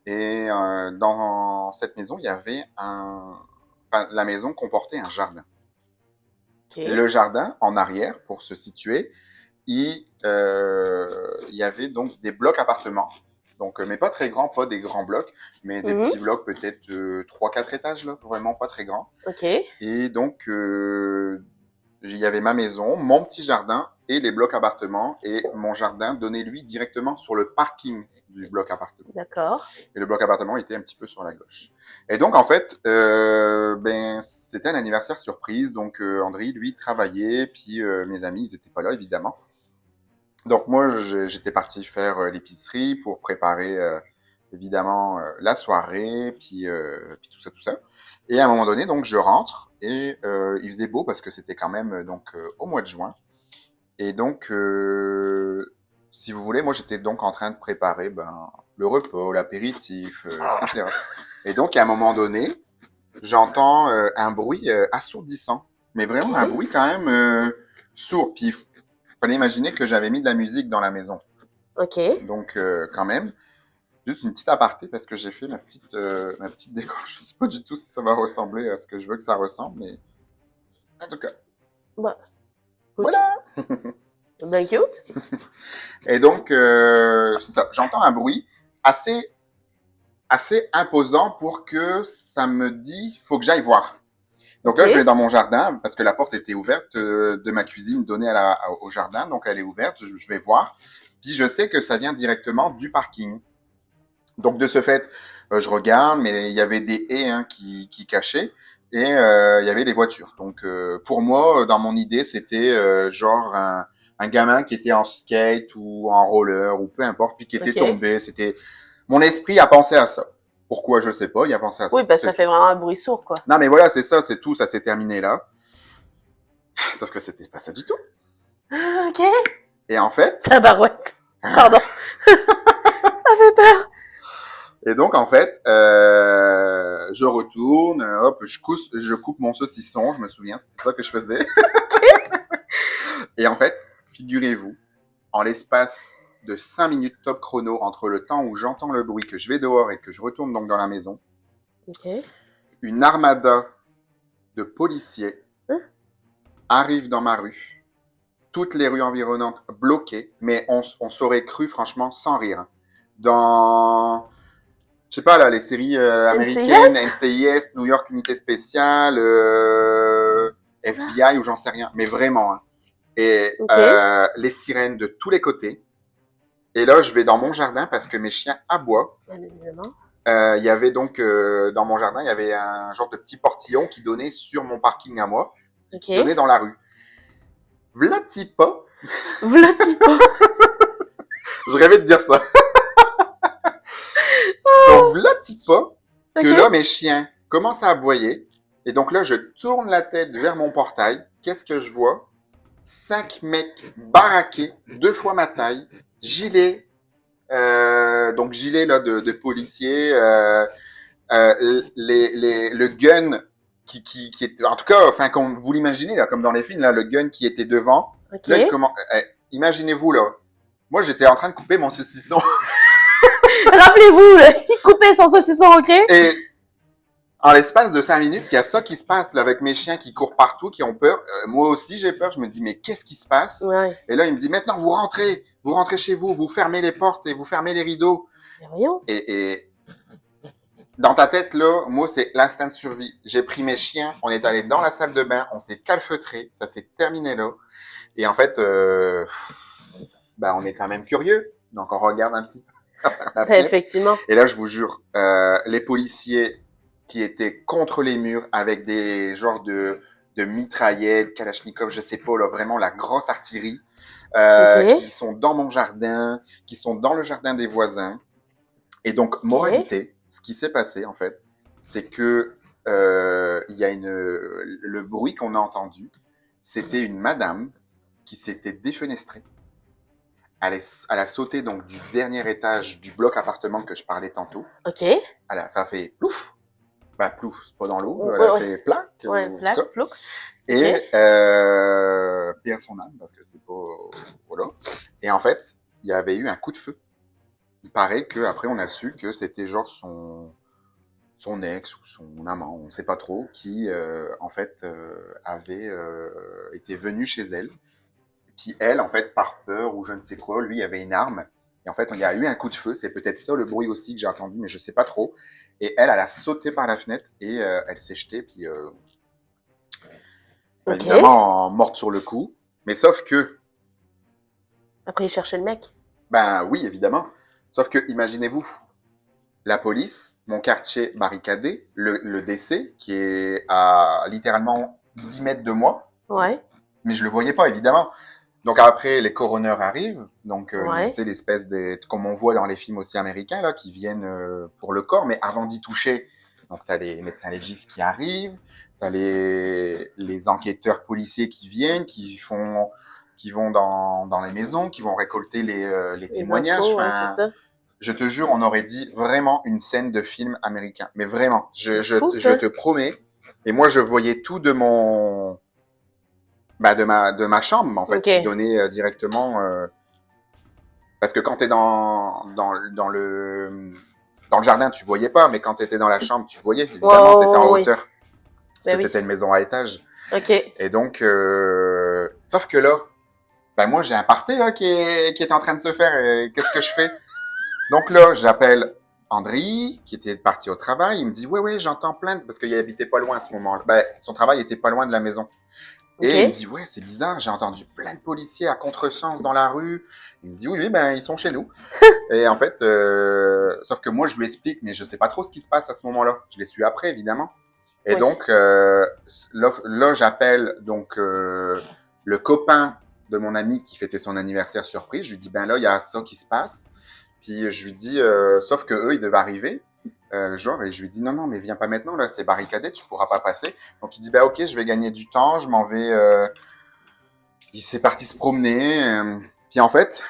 Et dans cette maison, il y avait enfin, la maison comportait un jardin. Ok. Le jardin, en arrière, pour se situer, il y avait donc des blocs appartements. Donc, mais pas très grands, pas des grands blocs, mais des Mhm. petits blocs peut-être 3-4 étages, là, vraiment pas très grands. Ok. Et donc, il y avait ma maison, mon petit jardin et les blocs appartements. Et mon jardin donnait, lui, directement sur le parking du bloc appartement. D'accord. Et le bloc appartement était un petit peu sur la gauche. Et donc, en fait, ben, c'était un anniversaire surprise. Donc, André, lui, travaillait. Puis, mes amis, ils étaient pas là, évidemment. Donc, moi, j'étais parti faire l'épicerie pour préparer, évidemment, la soirée. Puis tout ça, tout ça. Et à un moment donné, donc, je rentre. Et il faisait beau parce que c'était quand même donc au mois de juin. Et donc, si vous voulez, moi j'étais donc en train de préparer ben, le repas, l'apéritif, etc. Et donc, à un moment donné, j'entends un bruit assourdissant. Mais Ok. vraiment un bruit quand même sourd. Puis, il fallait imaginer que j'avais mis de la musique dans la maison. Ok. Donc, quand même, juste une petite aparté parce que j'ai fait ma petite déco. Je sais pas du tout si ça va ressembler à ce que je veux que ça ressemble, mais en tout cas, Bah, écoute. voilà. Ben cute. Et donc, c'est ça. J'entends un bruit assez assez imposant pour que ça me dit, faut que j'aille voir. Donc Ok. là, je vais dans mon jardin parce que la porte était ouverte de ma cuisine donnée au jardin, donc elle est ouverte. Je vais voir, puis je sais que ça vient directement du parking. Donc de ce fait, je regarde, mais il y avait des haies hein, qui cachaient et il y avait les voitures. Donc pour moi, dans mon idée, c'était genre un gamin qui était en skate ou en roller ou peu importe, puis qui était Ok. tombé. C'était mon esprit a pensé à ça. Pourquoi je sais pas, il a pensé à ça. Oui, parce que C'est ça fait tout. vraiment un bruit sourd, quoi. Non mais voilà, c'est ça, c'est tout, ça s'est terminé là. Sauf que c'était pas ça du tout. Ok. Et en fait, Tabarouette. Pardon. Ça fait peur. et donc en fait, je retourne, hop, je coupe mon saucisson, je me souviens, c'était ça que je faisais. Et en fait, figurez-vous, en l'espace de 5 minutes top chrono entre le temps où j'entends le bruit, que je vais dehors et que je retourne donc dans la maison, Ok. une armada de policiers Hein? arrive dans ma rue. Toutes les rues environnantes bloquées, mais on s'aurait cru franchement sans rire. Dans, je sais pas là, les séries américaines, NCIS? NCIS, New York Unité Spéciale, FBI ou j'en sais rien, mais vraiment. Hein. Et Ok. les sirènes de tous les côtés. Et là, je vais dans mon jardin parce que mes chiens aboient. Bien évidemment. Il y avait donc dans mon jardin, il y avait un genre de petit portillon qui donnait sur mon parking à moi, et qui donnait Ok. dans la rue. V'là-t-il pas, V'là-t-il pas. je rêvais de dire ça. Donc v'là-t-il pas que Ok. là, mes chiens commencent à aboyer. Et donc là, je tourne la tête vers mon portail. Qu'est-ce que je vois? 5 mecs baraqués, 2 fois ma taille, gilet, donc gilet là de policier, le gun qui est, en tout cas, enfin comme vous l'imaginez là, comme dans les films là, le gun qui était devant. Ok. Là, imaginez-vous là, moi j'étais en train de couper mon saucisson Rappelez-vous, là, il coupait son saucisson, ok? et en l'espace de 5 minutes, il y a ça qui se passe là, avec mes chiens qui courent partout, qui ont peur. Moi aussi, j'ai peur. Je me dis, mais qu'est-ce qui se passe? Ouais. Et là, il me dit, maintenant, vous rentrez chez vous, vous fermez les portes et vous fermez les rideaux. Mais voyons. Et dans ta tête, là, moi, c'est l'instinct de survie. J'ai pris mes chiens, on est allé dans la salle de bain, on s'est calfeutré, ça s'est terminé là. Et en fait, ben, on est quand même curieux. Donc, on regarde un petit peu par la fenêtre. Effectivement. Et là, je vous jure, les policiers qui étaient contre les murs avec des genres de mitraillettes, Kalachnikov, je sais pas, là, vraiment la grosse artillerie, Ok. qui sont dans mon jardin, qui sont dans le jardin des voisins. Et donc, Ok. moralité, ce qui s'est passé, en fait, c'est que il y a le bruit qu'on a entendu, c'était une madame qui s'était défenestrée. Elle a sauté donc du dernier étage du bloc appartement que je parlais tantôt. Ok. Ça a fait plouf. Bah, plouf, c'est pas dans l'eau. Elle Ouais, a ouais. fait plaque, Ouais, en tout cas. plaque, plouc. Ok. Et paix à son âme, parce que c'est pas... Voilà. Et en fait, il y avait eu un coup de feu. Il paraît qu'après, on a su que c'était genre son ex ou son amant, on sait pas trop, qui, en fait, avait été venu chez elle. Et puis elle, en fait, par peur ou je ne sais quoi, lui avait une arme. Et en fait, il y a eu un coup de feu. C'est peut-être ça le bruit aussi que j'ai entendu, mais je sais pas trop. Et elle a sauté par la fenêtre et elle s'est jetée. Puis Ok. évidemment, morte sur le coup. Mais sauf que, Après, il cherchait le mec. ben oui, évidemment. Sauf que, imaginez-vous, la police, mon quartier barricadé, le décès, qui est à littéralement 10 mètres de moi, Ouais. mais je le voyais pas, évidemment. Donc après, les coroners arrivent, donc tu Ouais. sais, l'espèce de, comme on voit dans les films aussi américains, là, qui viennent pour le corps, mais avant d'y toucher, donc tu as les médecins légistes qui arrivent, tu as les enquêteurs policiers qui viennent, qui vont dans les maisons, qui vont récolter les Les témoignages. infos, ouais, c'est Enfin, ça. je te jure, on aurait dit vraiment une scène de film américain. Mais vraiment, C'est fou, je ça. te promets. Et moi, je voyais tout de mon, bah, de ma chambre, en fait, Ok. qui donnait directement, parce que quand t'es dans le jardin, tu voyais pas, mais quand t'étais dans la chambre, tu voyais. Ouais, Évidemment, t'étais en ouais, ouais. hauteur. Parce que Ben c'était oui. une maison à étage. Ok. Et donc, sauf que là, ben moi, j'ai un party, là, qui est en train de se faire, et qu'est-ce que je fais? Donc là, j'appelle André, qui était parti au travail. Il me dit, ouais, j'entends plein parce qu'il habitait pas loin à ce moment-là. Ben, son travail était pas loin de la maison. Ok. Et il me dit, ouais, c'est bizarre, j'ai entendu plein de policiers à contresens dans la rue. Il me dit, oui, ben, ils sont chez nous. Et en fait, sauf que moi, je lui explique, mais je sais pas trop ce qui se passe à ce moment-là. Je l'ai su après, évidemment. Et Oui. donc, là, j'appelle donc le copain de mon ami qui fêtait son anniversaire surprise. Je lui dis, ben là, il y a ça qui se passe. Puis je lui dis, sauf que eux, ils devaient arriver. Genre, et je lui dis, non, non, mais viens pas maintenant, là, c'est barricadé, tu pourras pas passer. Donc il dit, bah ok, je vais gagner du temps, je m'en vais. Il s'est parti se promener. Puis en fait,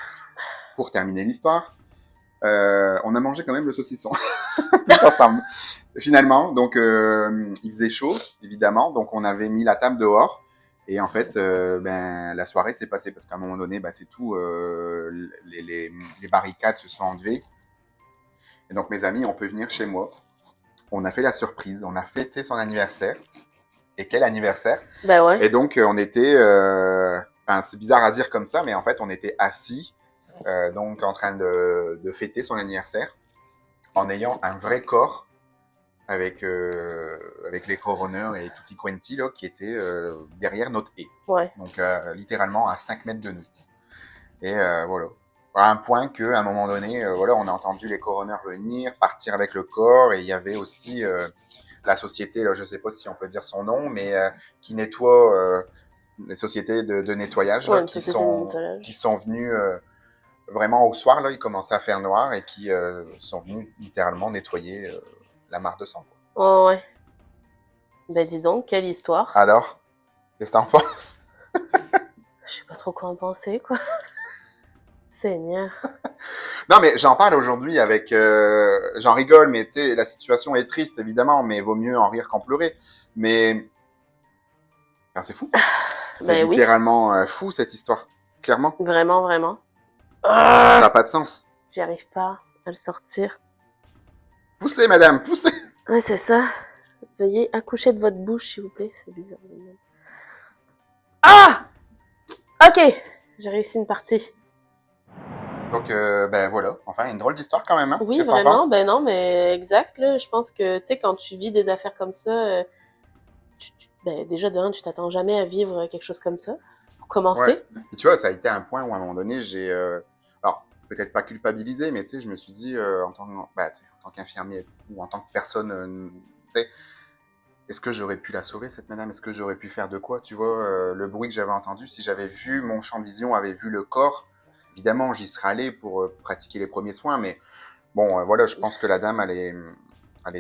pour terminer l'histoire, on a mangé quand même le saucisson, tous ensemble. Finalement, donc il faisait chaud, évidemment, donc on avait mis la table dehors. Et en fait, ben la soirée s'est passée parce qu'à un moment donné, bah, c'est tout, les barricades se sont enlevées. Et donc mes amis, on peut venir chez moi. On a fait la surprise, on a fêté son anniversaire. Et quel anniversaire! Ben ouais. Et donc on était, enfin, c'est bizarre à dire comme ça, mais en fait on était assis, donc en train de fêter son anniversaire, en ayant un vrai corps avec les coroners et tutti quanti là, qui étaient derrière notre haie. Ouais. Donc littéralement à 5 mètres de nous. Et voilà. À un point qu'à un moment donné, voilà, on a entendu les coroners venir, partir avec le corps, et il y avait aussi la société, là, je sais pas si on peut dire son nom, mais qui nettoie les sociétés de nettoyage Ouais, là, une société de nettoyage. qui sont venus vraiment au soir, là, il commençait à faire noir et qui sont venus littéralement nettoyer la mare de sang. Quoi. Oh, ouais. Ben dis donc, quelle histoire. Alors, qu'est-ce que t'en penses? Je sais pas trop quoi en penser, quoi. Seigneur. Non, mais j'en parle aujourd'hui avec... j'en rigole, mais tu sais, la situation est triste, évidemment, mais vaut mieux en rire qu'en pleurer. Mais enfin, c'est fou. C'est Ben oui. littéralement fou, cette histoire. Clairement. Vraiment, vraiment. Ça n'a Ah, pas de sens. j'y arrive pas à le sortir. Poussez, madame, poussez. Ouais, c'est ça. Veuillez accoucher de votre bouche, s'il vous plaît. C'est bizarre. Ah! Ok. J'ai réussi une partie. Donc, ben voilà. Enfin, une drôle d'histoire quand même. Hein. Oui, Qu'est-ce que t'en vraiment. penses? Ben non, mais exact, là. Je pense que, tu sais, quand tu vis des affaires comme ça, ben déjà, de un, tu t'attends jamais à vivre quelque chose comme ça. Pour Ouais. commencer. Et tu vois, ça a été un point où à un moment donné, j'ai... alors, peut-être pas culpabilisé, mais tu sais, je me suis dit, en tant qu'infirmier ou en tant que personne... tu sais, est-ce que j'aurais pu la sauver, cette madame? Est-ce que j'aurais pu faire de quoi? Tu vois, le bruit que j'avais entendu, si j'avais vu, mon champ de vision avait vu le corps, évidemment, j'y serais allé pour pratiquer les premiers soins, mais bon, voilà, je pense que la dame allait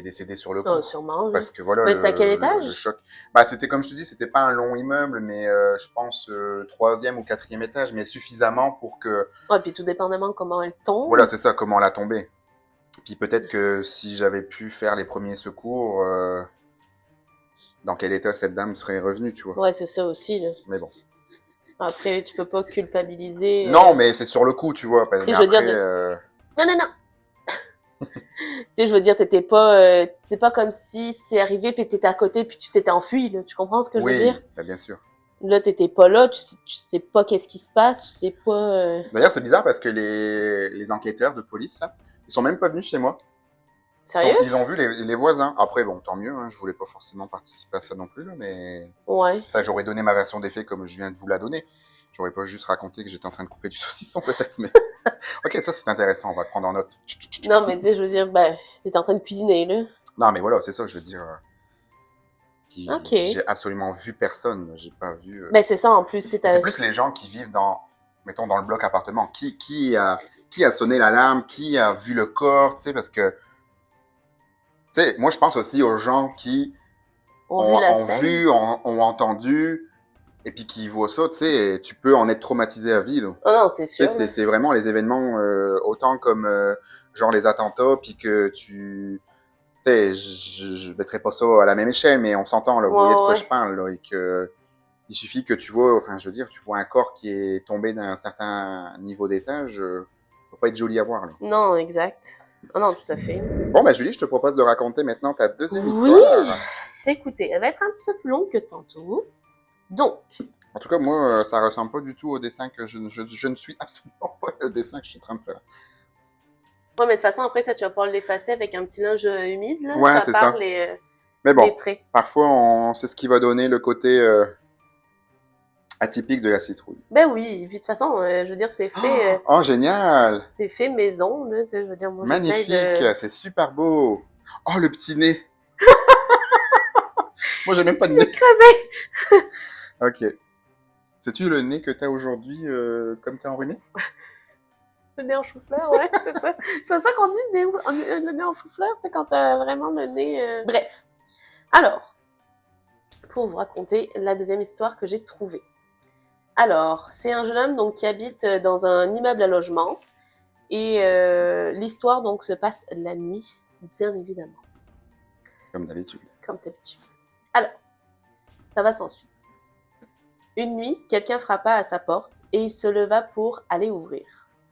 décéder sur le Oh, coup. sûrement, oui. Parce que voilà, Mais c'était à quel le étage? choc. Bah, c'était comme je te dis, c'était pas un long immeuble, mais je pense troisième ou quatrième étage, mais suffisamment pour que, Ouais, puis tout dépendamment de comment elle voilà, tombe. c'est ça, comment elle a tombé. Puis peut-être que si j'avais pu faire les premiers secours, dans quel état cette dame serait revenue, tu vois. Ouais, c'est ça aussi, là. Mais bon. Après, tu peux pas culpabiliser. Non, mais c'est sur le coup, tu vois. Tu sais, Mais je veux dire, après, non, non, non! Tu sais, je veux dire, c'est pas comme si c'est arrivé puis t'étais à côté puis tu t'étais enfui, là. Tu comprends ce que je veux dire? oui, bah, bien sûr. Là, t'étais pas là, tu sais pas qu'est-ce qui se passe, tu sais pas, D'ailleurs, c'est bizarre parce que les enquêteurs de police, là, ils sont même pas venus chez moi. Sérieux? Ils ont vu les voisins. Après, bon, tant mieux, hein, je voulais pas forcément participer à ça non plus, là, mais Ouais. ça, j'aurais donné ma version des faits comme je viens de vous la donner. J'aurais pas juste raconté que j'étais en train de couper du saucisson, peut-être, mais... Ok, ça, c'est intéressant, on va le prendre en note. Non, mais tu sais, je veux dire, ben, t'étais en train de cuisiner, là. Non, mais voilà, c'est ça, je veux dire. Ok. J'ai absolument vu personne, j'ai pas vu... Ben, c'est ça, en plus, Et c'est plus les gens qui vivent mettons, dans le bloc appartement. Qui a sonné l'alarme, qui a vu le corps, tu sais, parce que, tu sais, moi, je pense aussi aux gens qui ont vu la ont scène. vu, ont entendu, et puis qui voient ça, tu sais, et tu peux en être traumatisé à vie, là. Oh non, c'est Tu sais, sûr, là. c'est vraiment les événements, autant comme, genre les attentats, puis que tu sais, je mettrai pas ça à la même échelle, mais on s'entend, là, vous voyez de Ouais, quoi ouais. je parle, là, et que il suffit que tu vois, enfin, je veux dire, tu vois un corps qui est tombé d'un certain niveau d'étage, faut pas être joli à voir, là. Non, exact. Oh non, tout à fait. Bon, bah, Julie, je te propose de raconter maintenant ta deuxième Oui! histoire. Écoutez, elle va être un petit peu plus longue que tantôt. Donc, En tout cas, moi, ça ressemble pas du tout au dessin que je ne suis absolument pas le dessin que je suis en train de faire. ouais, mais de toute façon, après ça, tu vas pouvoir l'effacer avec un petit linge humide, là. Ouais, Ça c'est part ça. Mais les bon, traits. parfois, c'est ce qui va donner le côté atypique de la citrouille. Ben oui, puis de toute façon, je veux dire, Oh, génial! c'est fait maison, là. Tu sais, je veux dire, moi, j'essaye Magnifique, de... c'est super beau. Oh, le petit nez. Moi, j'ai même pas Tu de l'as nez. creusé! Ok. Sais-tu le nez que t'as aujourd'hui comme t'es enrhumé? Le nez en chou-fleur, ouais, c'est ça. C'est pas ça qu'on dit, le nez en chou-fleur, tu sais, quand t'as vraiment le nez... Bref. Alors, pour vous raconter la deuxième histoire que j'ai trouvée. Alors, c'est un jeune homme donc qui habite dans un immeuble à logement et l'histoire donc se passe la nuit, bien évidemment, Comme d'habitude. comme d'habitude. Alors, ça va sans suite. Une nuit, quelqu'un frappa à sa porte et il se leva pour aller ouvrir.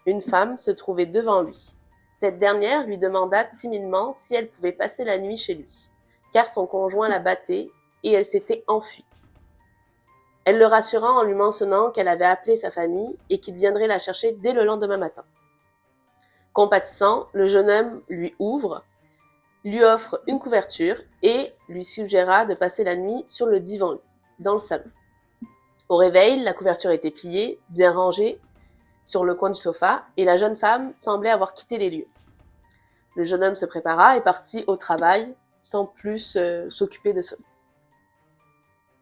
Une femme se trouvait devant lui. Cette dernière lui demanda timidement si elle pouvait passer la nuit chez lui, car son conjoint la battait et elle s'était enfuie. Elle le rassura en lui mentionnant qu'elle avait appelé sa famille et qu'il viendrait la chercher dès le lendemain matin. Compatissant, le jeune homme lui ouvre, lui offre une couverture et lui suggéra de passer la nuit sur le divan-lit, dans le salon. Au réveil, la couverture était pliée, bien rangée, sur le coin du sofa, et la jeune femme semblait avoir quitté les lieux. Le jeune homme se prépara et partit au travail, sans plus s'occuper de ça.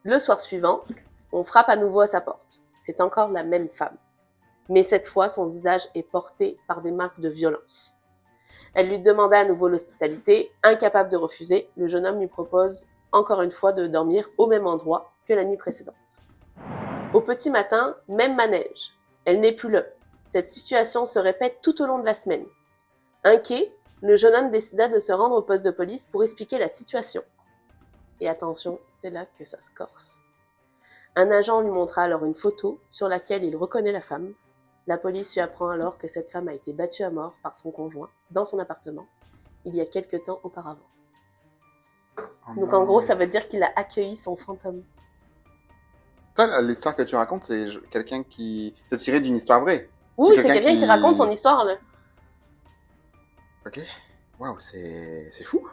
Le soir suivant, on frappe à nouveau à sa porte. C'est encore la même femme. Mais cette fois, son visage est porté par des marques de violence. Elle lui demanda à nouveau l'hospitalité. Incapable de refuser, le jeune homme lui propose encore une fois de dormir au même endroit que la nuit précédente. Au petit matin, même manège. Elle n'est plus là. Cette situation se répète tout au long de la semaine. Inquiet, le jeune homme décida de se rendre au poste de police pour expliquer la situation. Et attention, c'est là que ça se corse. Un agent lui montra alors une photo sur laquelle il reconnaît la femme. La police lui apprend alors que cette femme a été battue à mort par son conjoint dans son appartement il y a quelque temps auparavant. Oh Donc non. en gros, ça veut dire qu'il a accueilli son fantôme. Toi, l'histoire que tu racontes, c'est quelqu'un qui... C'est tiré d'une histoire vraie. Oui, c'est quelqu'un qui raconte son histoire, là. Ok. Waouh, c'est fou.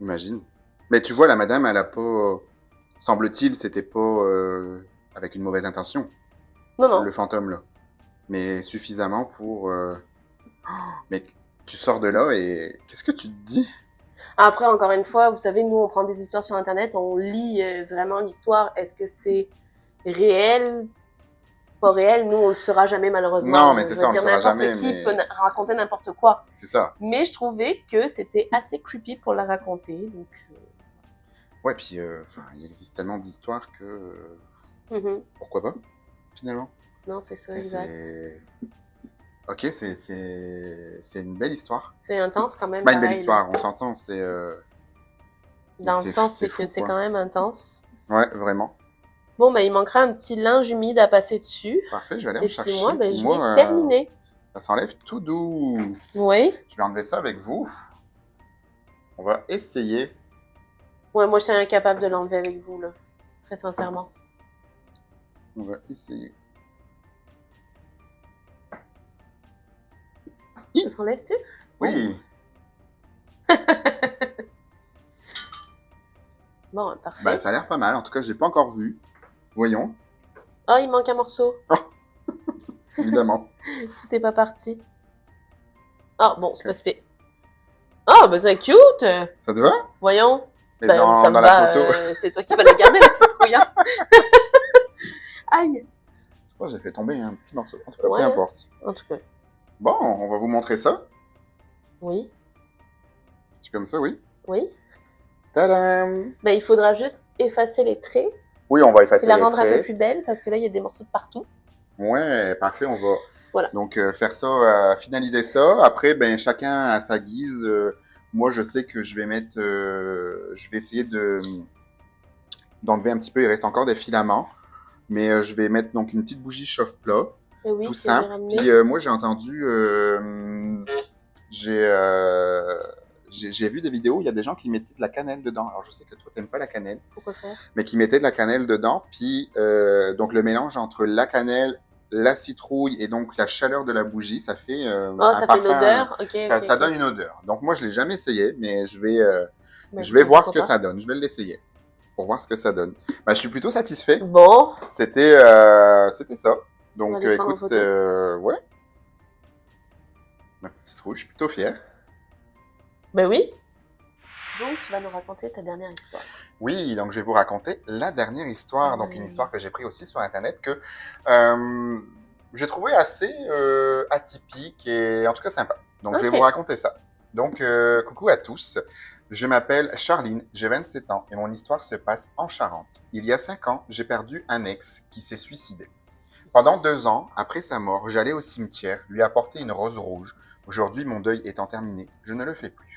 Imagine. Mais tu vois, la madame, elle a pas... Semble-t-il, c'était pas avec une mauvaise intention, Non, non. le fantôme, là. Mais suffisamment pour... Mais tu sors de là et... Qu'est-ce que tu te dis? Après, encore une fois, vous savez, nous, on prend des histoires sur Internet, on lit vraiment l'histoire. Est-ce que c'est réel, pas réel? Nous, on le saura jamais, Non, malheureusement. mais c'est Je ça, veux on le dire, saura n'importe jamais, qui peut mais raconter n'importe quoi. c'est ça. Mais je trouvais que c'était assez creepy pour la raconter. Donc, Ouais, puis enfin, il existe tellement d'histoires que pourquoi pas, finalement. non, c'est ça, Et exact. c'est... Ok, c'est une belle histoire. C'est intense quand même, Bah, une belle pareil, là. histoire, on s'entend, mais Dans le sens, c'est c'est que fou, c'est quoi. quand même intense. Ouais, vraiment. Bon, ben, il manquera un petit linge humide à passer dessus. Parfait, je vais aller en Et puis moi, chercher, ben, puis je l'ai moi, terminé. ça s'enlève tout doux. Oui. Je vais enlever ça avec vous. On va essayer. Ouais, moi, je suis incapable de l'enlever avec vous, là. Très sincèrement. On va essayer. Ça s'enlève-tu? Oui. Bon, parfait. Bah, ça a l'air pas mal. En tout cas, j'ai pas encore vu. Voyons. Oh, il manque un morceau. Évidemment. Tout est pas parti. Oh, bon, c'est pas super. Oh, ben, c'est cute. Ça te va? Voyons. Et Ben, ça me dans la va. photo. C'est toi qui vas la garder, la citrouille. Hein. Aïe. Je crois que j'ai fait tomber un petit morceau. En tout cas, peu Ouais. importe. En tout cas. Bon, on va vous montrer ça. Oui. C'est comme ça, oui. Oui. Tadam! Ben, il faudra juste effacer les traits Oui, on va et effacer la les rendre un peu traits. plus belle parce que là, il y a des morceaux de partout. Ouais, parfait. On va Voilà. donc faire ça, finaliser ça. Après, ben chacun à sa guise. Moi, je sais que je vais mettre, je vais essayer de d'enlever un petit peu. Il reste encore des filaments, mais je vais mettre donc une petite bougie chauffe-plat, Et oui, tout tu viens de les simple. ramener. Puis moi, j'ai entendu, j'ai j'ai vu des vidéos, il y a des gens qui mettaient de la cannelle dedans. Alors, je sais que toi, t'aimes pas la cannelle, Pourquoi faire? mais qui mettaient de la cannelle dedans. Puis, donc, le mélange entre la cannelle, la citrouille et donc la chaleur de la bougie, ça fait Oh, un ça fait une parfum. odeur. Ok, ok, Ça ok. donne une odeur. Donc, moi, je l'ai jamais essayé, mais Ben, je vais voir ce pourquoi que pas. ça donne. Je vais l'essayer pour voir ce que ça donne. Bah, je suis plutôt satisfait. Bon, C'était ça. on va Donc, les prendre en écoute, photo. ouais, ma petite citrouille, je suis plutôt fier. Ben oui. Donc, tu vas nous raconter ta dernière histoire. Oui, donc je vais vous raconter la dernière histoire, donc une histoire que j'ai prise aussi sur Internet que j'ai trouvé assez atypique et en tout cas sympa. Donc je vais Ok. vous raconter ça. Donc coucou à tous, je m'appelle Charline, j'ai 27 ans et mon histoire se passe en Charente. Il y a 5 ans, j'ai perdu un ex qui s'est suicidé. Pendant 2 ans, après sa mort, j'allais au cimetière lui apporter une rose rouge. Aujourd'hui, mon deuil étant terminé, je ne le fais plus.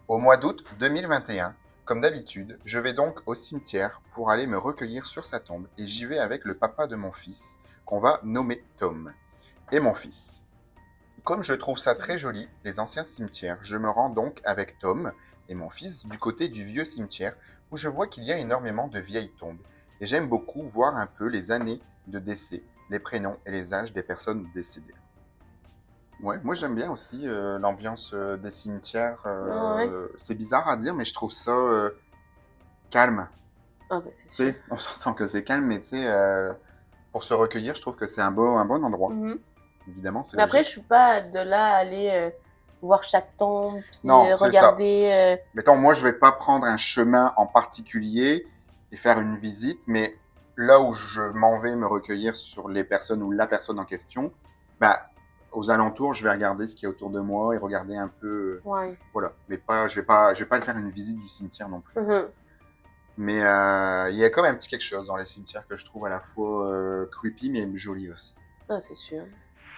Au mois d'août 2021, comme d'habitude, je vais donc au cimetière pour aller me recueillir sur sa tombe et j'y vais avec le papa de mon fils, qu'on va nommer Tom, et mon fils. Comme je trouve ça très joli, les anciens cimetières, je me rends donc avec Tom et mon fils du côté du vieux cimetière où je vois qu'il y a énormément de vieilles tombes. Et j'aime beaucoup voir un peu les années de décès, les prénoms et les âges des personnes décédées. Ouais, moi j'aime bien aussi l'ambiance des cimetières. Ah ouais. C'est bizarre à dire, mais je trouve ça calme. Ah ben, c'est Tu sûr. sais, on s'entend que c'est calme, mais tu sais, pour se recueillir, je trouve que c'est un bon endroit. Mhm. Évidemment, c'est Mais après, je logique. suis pas de là à aller voir chaque tombe, puis Non, c'est ça. regarder. Mettons, moi je vais pas prendre un chemin en particulier et faire une visite, mais là où je m'en vais me recueillir sur les personnes ou la personne en question, bah, aux alentours, je vais regarder ce qu'il y a autour de moi et regarder un peu. Ouais. Voilà, mais je vais pas faire une visite du cimetière non plus. Mhm. Mais il y a quand même un petit quelque chose dans les cimetières que je trouve à la fois creepy mais joli aussi. Ah, c'est sûr.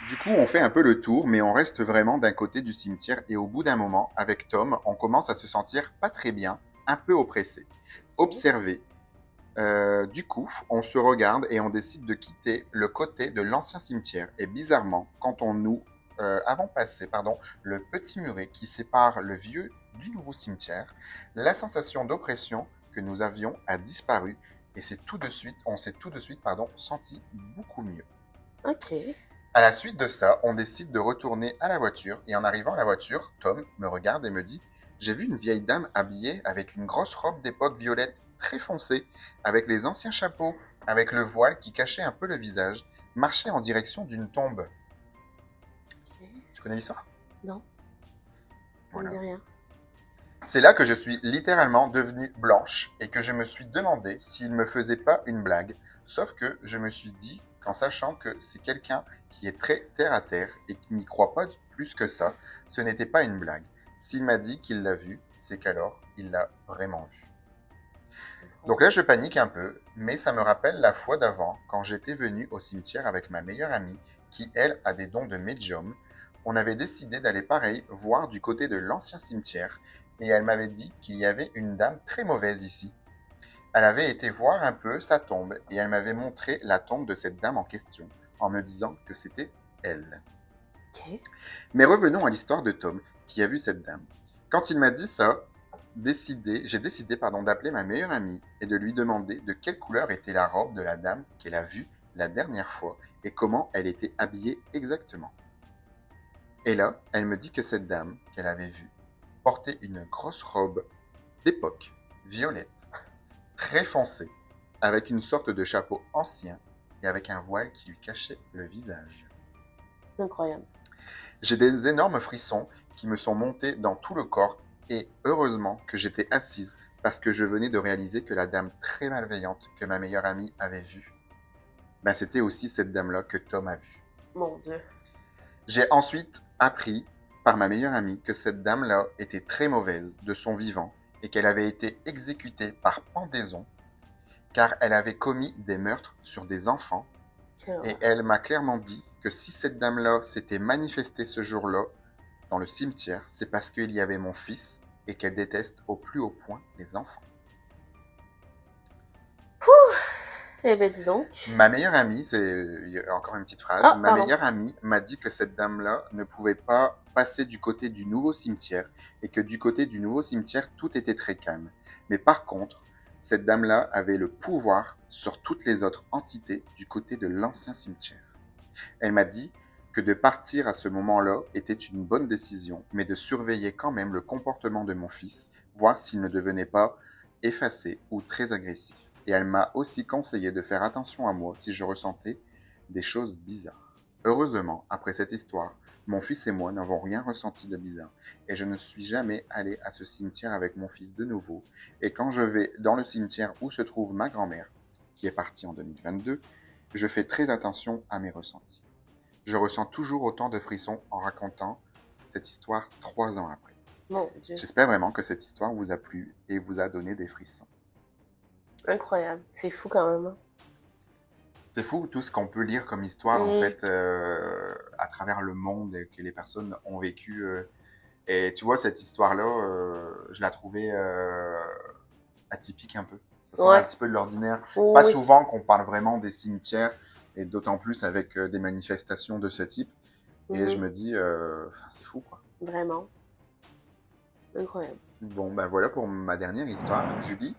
Du coup, on fait un peu le tour, mais on reste vraiment d'un côté du cimetière et au bout d'un moment, avec Tom, on commence à se sentir pas très bien, un peu oppressé. Observé. Du coup, on se regarde et on décide de quitter le côté de l'ancien cimetière. Et bizarrement, quand on nous avons passé le petit muret qui sépare le vieux du nouveau cimetière, la sensation d'oppression que nous avions a disparu et on s'est tout de suite senti beaucoup mieux. Ok. À la suite de ça, on décide de retourner à la voiture et en arrivant à la voiture, Tom me regarde et me dit « J'ai vu une vieille dame habillée avec une grosse robe d'époque violette très foncée, avec les anciens chapeaux, avec le voile qui cachait un peu le visage, marcher en direction d'une tombe. Ok. » Tu connais l'histoire? Non, ça Voilà. me dit rien. C'est là que je suis littéralement devenue blanche et que je me suis demandé s'il me faisait pas une blague. Sauf que je me suis dit qu'en sachant que c'est quelqu'un qui est très terre à terre et qui n'y croit pas plus que ça, ce n'était pas une blague. S'il m'a dit qu'il l'a vu, c'est qu'alors il l'a vraiment vu. Donc là, je panique un peu, mais ça me rappelle la fois d'avant, quand j'étais venu au cimetière avec ma meilleure amie, qui, elle, a des dons de médium. On avait décidé d'aller pareil, voir du côté de l'ancien cimetière, et elle m'avait dit qu'il y avait une dame très mauvaise ici. Elle avait été voir un peu sa tombe, et elle m'avait montré la tombe de cette dame en question, en me disant que c'était elle. Ok. Mais revenons à l'histoire de Tom, qui a vu cette dame. Quand il m'a dit ça, j'ai décidé d'appeler ma meilleure amie et de lui demander de quelle couleur était la robe de la dame qu'elle a vue la dernière fois et comment elle était habillée exactement. Et là, elle me dit que cette dame qu'elle avait vue portait une grosse robe d'époque, violette, très foncée, avec une sorte de chapeau ancien et avec un voile qui lui cachait le visage. Incroyable. J'ai des énormes frissons qui me sont montés dans tout le corps et heureusement que j'étais assise parce que je venais de réaliser que la dame très malveillante que ma meilleure amie avait vue, c'était aussi cette dame-là que Tom a vue. Mon Dieu. J'ai ensuite appris par ma meilleure amie que cette dame-là était très mauvaise de son vivant et qu'elle avait été exécutée par pendaison car elle avait commis des meurtres sur des enfants. Et elle m'a clairement dit que si cette dame-là s'était manifestée ce jour-là dans le cimetière, c'est parce qu'il y avait mon fils et qu'elle déteste au plus haut point les enfants. Eh ben dis donc. Ma meilleure amie, il y a encore une petite phrase, ma meilleure amie m'a dit que cette dame-là ne pouvait pas passer du côté du nouveau cimetière et que du côté du nouveau cimetière, tout était très calme. Mais par contre, cette dame-là avait le pouvoir sur toutes les autres entités du côté de l'ancien cimetière. Elle m'a dit que de partir à ce moment-là était une bonne décision, mais de surveiller quand même le comportement de mon fils, voir s'il ne devenait pas effacé ou très agressif. Et elle m'a aussi conseillé de faire attention à moi si je ressentais des choses bizarres. Heureusement, après cette histoire, mon fils et moi n'avons rien ressenti de bizarre et je ne suis jamais allé à ce cimetière avec mon fils de nouveau. Et quand je vais dans le cimetière où se trouve ma grand-mère, qui est partie en 2022, je fais très attention à mes ressentis. Je ressens toujours autant de frissons en racontant cette histoire 3 ans après. Mon Dieu. J'espère vraiment que cette histoire vous a plu et vous a donné des frissons. Incroyable. C'est fou quand même. C'est fou tout ce qu'on peut lire comme histoire en fait à travers le monde et que les personnes ont vécu. Et tu vois, cette histoire-là, je la trouvais atypique un peu. Ça sort un petit peu de l'ordinaire. Pas souvent qu'on parle vraiment des cimetières et d'autant plus avec des manifestations de ce type. Et je me dis, c'est fou quoi. Vraiment. Incroyable. Bon, voilà pour ma dernière histoire. Julie,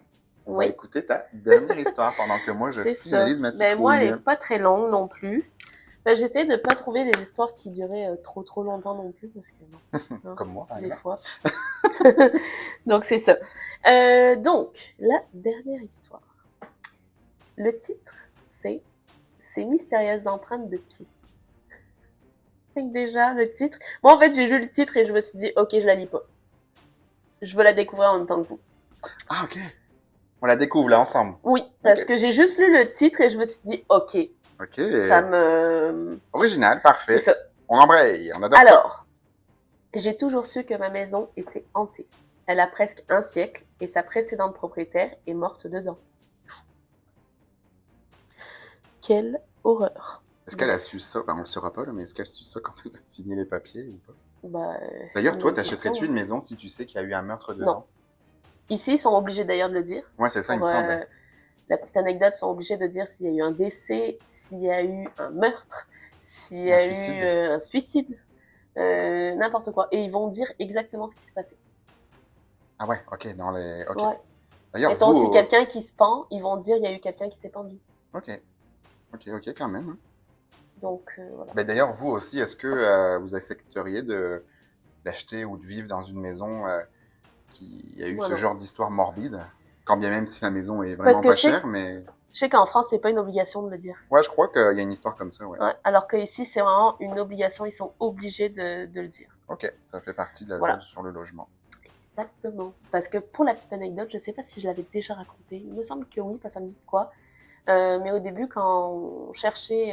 on va écouter ta dernière histoire pendant que moi je finalise ma citrouille. Moi, elle n'est pas très longue non plus. J'essaie de ne pas trouver des histoires qui duraient trop longtemps non plus parce que non. Comme moi, des fois. Donc c'est ça. Donc la dernière histoire. Le titre, c'est Ces mystérieuses empreintes de pieds. Donc déjà le titre. Moi en fait j'ai lu le titre et je me suis dit ok je la lis pas. Je veux la découvrir en même temps que vous. Ah ok. On la découvre là ensemble. Oui, parce que j'ai juste lu le titre et je me suis dit ok. Ok. Ça me... Original, parfait. C'est ça. On embraye, on adore ça. Alors, j'ai toujours su que ma maison était hantée. Elle a presque un siècle et sa précédente propriétaire est morte dedans. Quelle horreur. Est-ce qu'elle a su ça? On le saura pas là, mais est-ce qu'elle a su ça quand elle a signé les papiers ou pas? Bah, D'ailleurs, toi, t'achèterais-tu une maison si tu sais qu'il y a eu un meurtre dedans? Non. Ici, ils sont obligés d'ailleurs de le dire. Ouais, c'est ça, il me semble. La petite anecdote, ils sont obligés de dire s'il y a eu un décès, s'il y a eu un meurtre, s'il y a eu un suicide, n'importe quoi. Et ils vont dire exactement ce qui s'est passé. Ah ouais, ok, dans les... Ok. Ouais. D'ailleurs, étant aussi quelqu'un qui se pend, ils vont dire il y a eu quelqu'un qui s'est pendu. Ok, quand même. Donc, voilà. Ben, d'ailleurs, vous aussi, est-ce que vous accepteriez d'acheter ou de vivre dans une maison qui a eu ce genre d'histoire morbide? Quand bien même si la maison est vraiment pas chère, mais... Je sais qu'en France, c'est pas une obligation de le dire. Ouais, je crois qu'il y a une histoire comme ça, ouais. Alors qu'ici, c'est vraiment une obligation, ils sont obligés de le dire. Ok, ça fait partie de la loi sur le logement. Exactement. Parce que pour la petite anecdote, je sais pas si je l'avais déjà raconté. Il me semble que oui, parce que ça me dit de quoi. Mais au début, quand on cherchait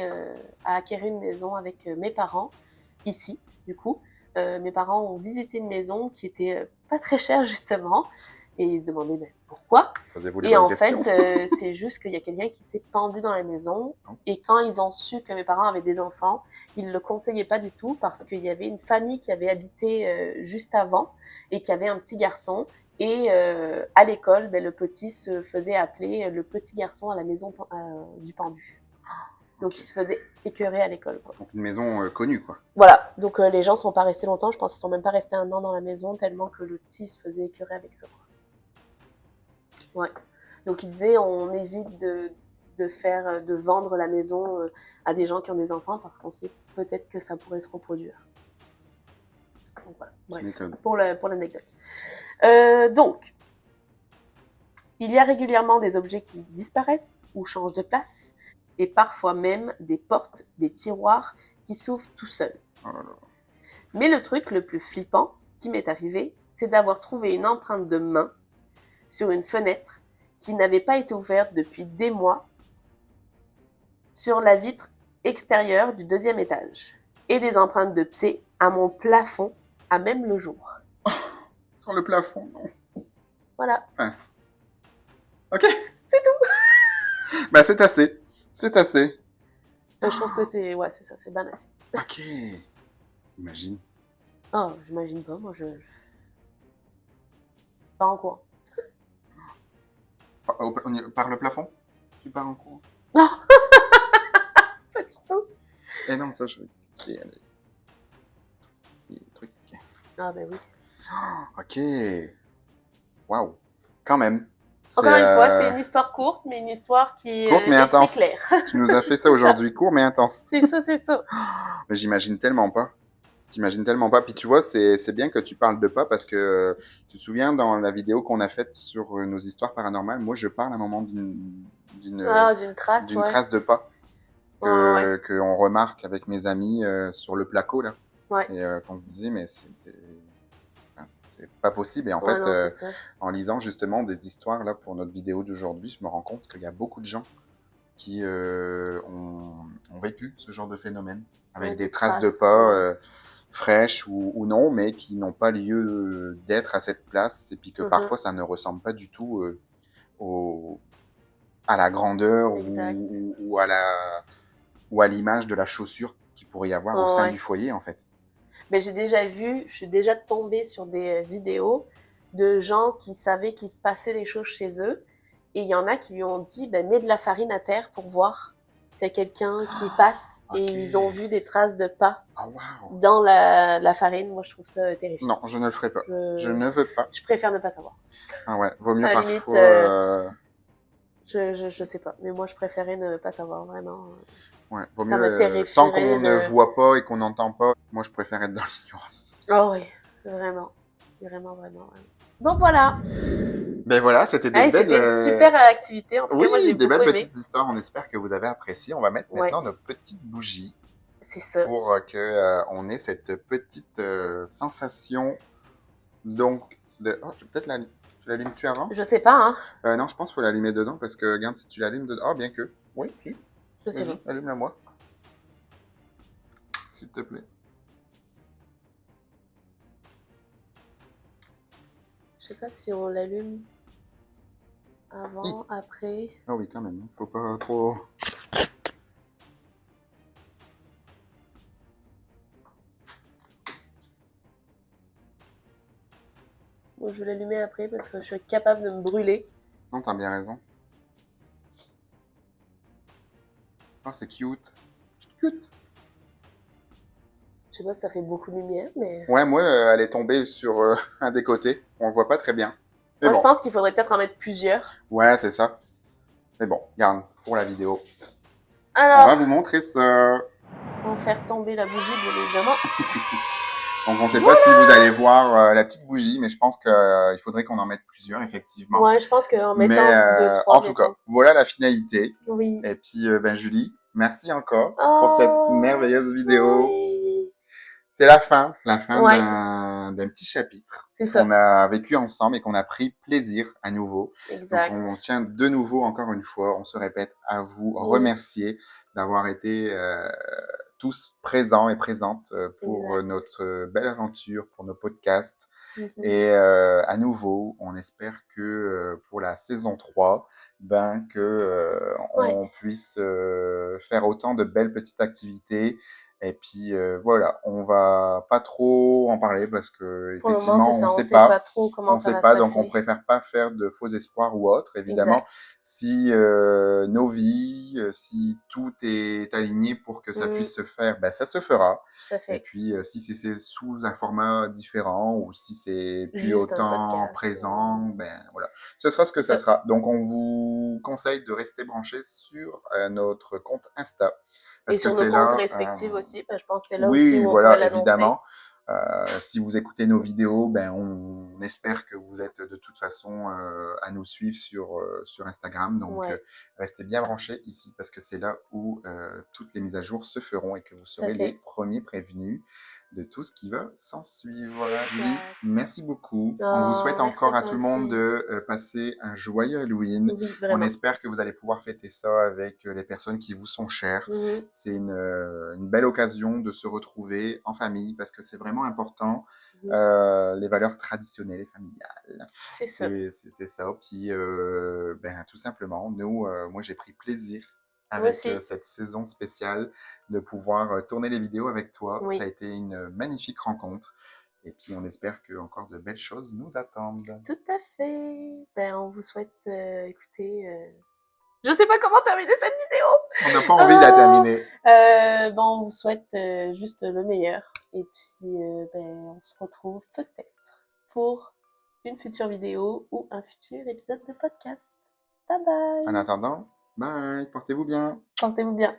à acquérir une maison avec mes parents, ici, du coup, mes parents ont visité une maison qui était pas très chère, justement. Et ils se demandaient ben, pourquoi. Posez-vous les Et bonnes en questions. fait, c'est juste qu'il y a quelqu'un qui s'est pendu dans la maison. Oh. Et quand ils ont su que mes parents avaient des enfants, ils ne le conseillaient pas du tout parce qu'il y avait une famille qui avait habité juste avant et qui avait un petit garçon. Et à l'école, ben, le petit se faisait appeler le petit garçon à la maison du pendu. Donc Ok. il se faisait écœurer à l'école. Quoi. Donc une maison connue, quoi. Voilà, donc les gens sont pas restés longtemps. Je pense qu'ils sont même pas restés un an dans la maison tellement que le petit se faisait écœurer avec ça. Ouais. Donc il disait on évite de vendre la maison à des gens qui ont des enfants parce qu'on sait peut-être que ça pourrait se reproduire. Donc voilà, bref, pour l'anecdote. Donc, il y a régulièrement des objets qui disparaissent ou changent de place, et parfois même des portes, des tiroirs qui s'ouvrent tout seuls. Oh là là. Mais le truc le plus flippant qui m'est arrivé, c'est d'avoir trouvé une empreinte de main sur une fenêtre qui n'avait pas été ouverte depuis des mois sur la vitre extérieure du 2e étage, et des empreintes de pieds à mon plafond à même le jour. Sur le plafond, non. Voilà. Ouais. Ok. C'est tout. Bah c'est assez. C'est assez. Je trouve que c'est ça, c'est bien assez. Ok. Imagine. Oh, j'imagine pas, moi pas en courant. Par le plafond? Tu pars en courant? Non. Pas du tout. Eh non, ça, je... Les trucs. Ah ben oui. Ok. Waouh. Quand même. Encore une fois, c'était une histoire courte, mais une histoire qui courte mais est intense. très claire. Tu nous as fait ça aujourd'hui, court mais intense. C'est ça, c'est ça. Mais j'imagine tellement pas. J'imagine tellement pas. Puis tu vois, c'est bien que tu parles de pas parce que tu te souviens dans la vidéo qu'on a faite sur nos histoires paranormales, moi je parle à un moment d'une D'une trace, ouais. trace de pas Ouais. que on remarque avec mes amis sur le placo là. Ouais. Et qu'on se disait mais c'est pas possible. Et en Ouais, fait, non, c'est ça. en lisant justement des histoires là pour notre vidéo d'aujourd'hui, je me rends compte qu'il y a beaucoup de gens qui ont vécu ce genre de phénomène avec Ouais, des des traces de traces, pas fraîches ou non, mais qui n'ont pas lieu d'être à cette place et puis que parfois ça ne ressemble pas du tout au, à la grandeur Exact. ou à l'image de la chaussure qu'il pourrait y avoir au sein Ouais. du foyer en fait. Mais je suis déjà tombée sur des vidéos de gens qui savaient qu'il se passait des choses chez eux. Et il y en a qui lui ont dit, ben, mets de la farine à terre pour voir s'il y a quelqu'un qui passe. Ok. Et ils ont vu des traces de pas Oh, wow. dans la farine. Moi, je trouve ça terrifiant. Non, je ne le ferai pas. Je ne veux pas. Je préfère ne pas savoir. Ah ouais, vaut mieux À la parfois... je sais pas. Mais moi, je préférais ne pas savoir, vraiment. Ouais, vaut Ça me mieux terrifierait tant qu'on ne voit pas et qu'on n'entend pas. Moi, je préfère être dans l'ignorance. Oh oui, vraiment. Vraiment, vraiment, vraiment. Donc voilà. Ben voilà, c'était des Allez, belles... c'était une super activité. En tout cas, moi, j'ai Oui, des beaucoup belles aimé. petites histoires. On espère que vous avez apprécié. On va mettre maintenant nos petites bougies C'est ça. pour que on ait cette petite sensation. Donc, de... oh, peut-être tu l'allumes-tu avant? Je sais pas, hein. Non, je pense qu'il faut l'allumer dedans parce que, regarde, si tu l'allumes dedans... Ah, bien que... Oui, si. Je sais Vas-y, pas. allume-la moi. S'il te plaît. Je sais pas si on l'allume avant, après. Ah oui, quand même. Faut pas trop... Bon, je vais l'allumer après parce que je suis capable de me brûler. Non, t'as bien raison. Oh, c'est cute. Cute. Je sais pas si ça fait beaucoup de lumière, mais... Ouais, moi, elle est tombée sur un des côtés. On le voit pas très bien. Mais Moi, bon. je pense qu'il faudrait peut-être en mettre plusieurs. Ouais, c'est ça. Mais bon, regarde, pour la vidéo. Alors... On va vous montrer ça. Sans faire tomber la bougie, bien évidemment. Donc, on sait pas si vous allez voir la petite bougie, mais je pense qu'il faudrait qu'on en mette plusieurs, effectivement. Ouais, je pense qu'en mettant mais, 2, 3, en tout cas, voilà la finalité. Oui. Et puis, ben, Julie, merci encore pour cette merveilleuse vidéo. Oui. C'est la fin d'un petit chapitre C'est ça. qu'on a vécu ensemble et qu'on a pris plaisir à nouveau. Donc, Exact. on tient de nouveau, encore une fois, on se répète, à vous Oui. remercier d'avoir été tous présents et présentes pour Exact. notre belle aventure, pour nos podcasts. Mhm. Et à nouveau, on espère que pour la saison 3, ben, que Ouais. on puisse faire autant de belles petites activités. Et puis voilà, on va pas trop en parler parce que Pour le moment, c'est effectivement, ça. On sait pas trop comment on ça sait va se pas, donc on passer. préfère pas faire de faux espoirs ou autre. Évidemment, Exact. si nos vies, si tout est aligné pour que ça puisse se faire, ben ça se fera. Tout à Et fait. puis si c'est sous un format différent ou si c'est plus Juste un autant podcast. présent, ben voilà, ce sera ce que C'est ça ça. sera. Donc on vous conseille de rester branché sur notre compte Insta Et parce que sur nos c'est comptes là. respectifs aussi, je pense que c'est là aussi Oui, où on pourrait voilà, l'annoncer. évidemment. Si vous écoutez nos vidéos, ben on espère que vous êtes de toute façon à nous suivre sur Instagram. Donc Ouais, restez bien branchés ici parce que c'est là où toutes les mises à jour se feront et que vous tout à serez les fait. premiers prévenus de tout ce qui va s'en suivre. Julie, Exact. merci beaucoup. On vous Oh, souhaite merci à encore à toi tout le monde aussi. de passer un joyeux Halloween. Oui, On vraiment. espère que vous allez pouvoir fêter ça avec les personnes qui vous sont chères. Mhm. C'est une belle occasion de se retrouver en famille parce que c'est vraiment important, les valeurs traditionnelles et familiales. C'est ça. C'est ça. Puis, ben, tout simplement, moi, j'ai pris plaisir Moi avec aussi. cette saison spéciale de pouvoir tourner les vidéos avec toi. Ça a Oui, été une magnifique rencontre. Et puis, on espère que encore de belles choses nous attendent. tout à fait. Ben, on vous souhaite, écoutez, je sais pas comment terminer cette vidéo. On n'a pas envie de la terminer. Bon, on vous souhaite juste le meilleur. Et puis, ben, on se retrouve peut-être pour une future vidéo ou un futur épisode de podcast. Bye En bye. attendant, bye, portez-vous bien. Portez-vous bien.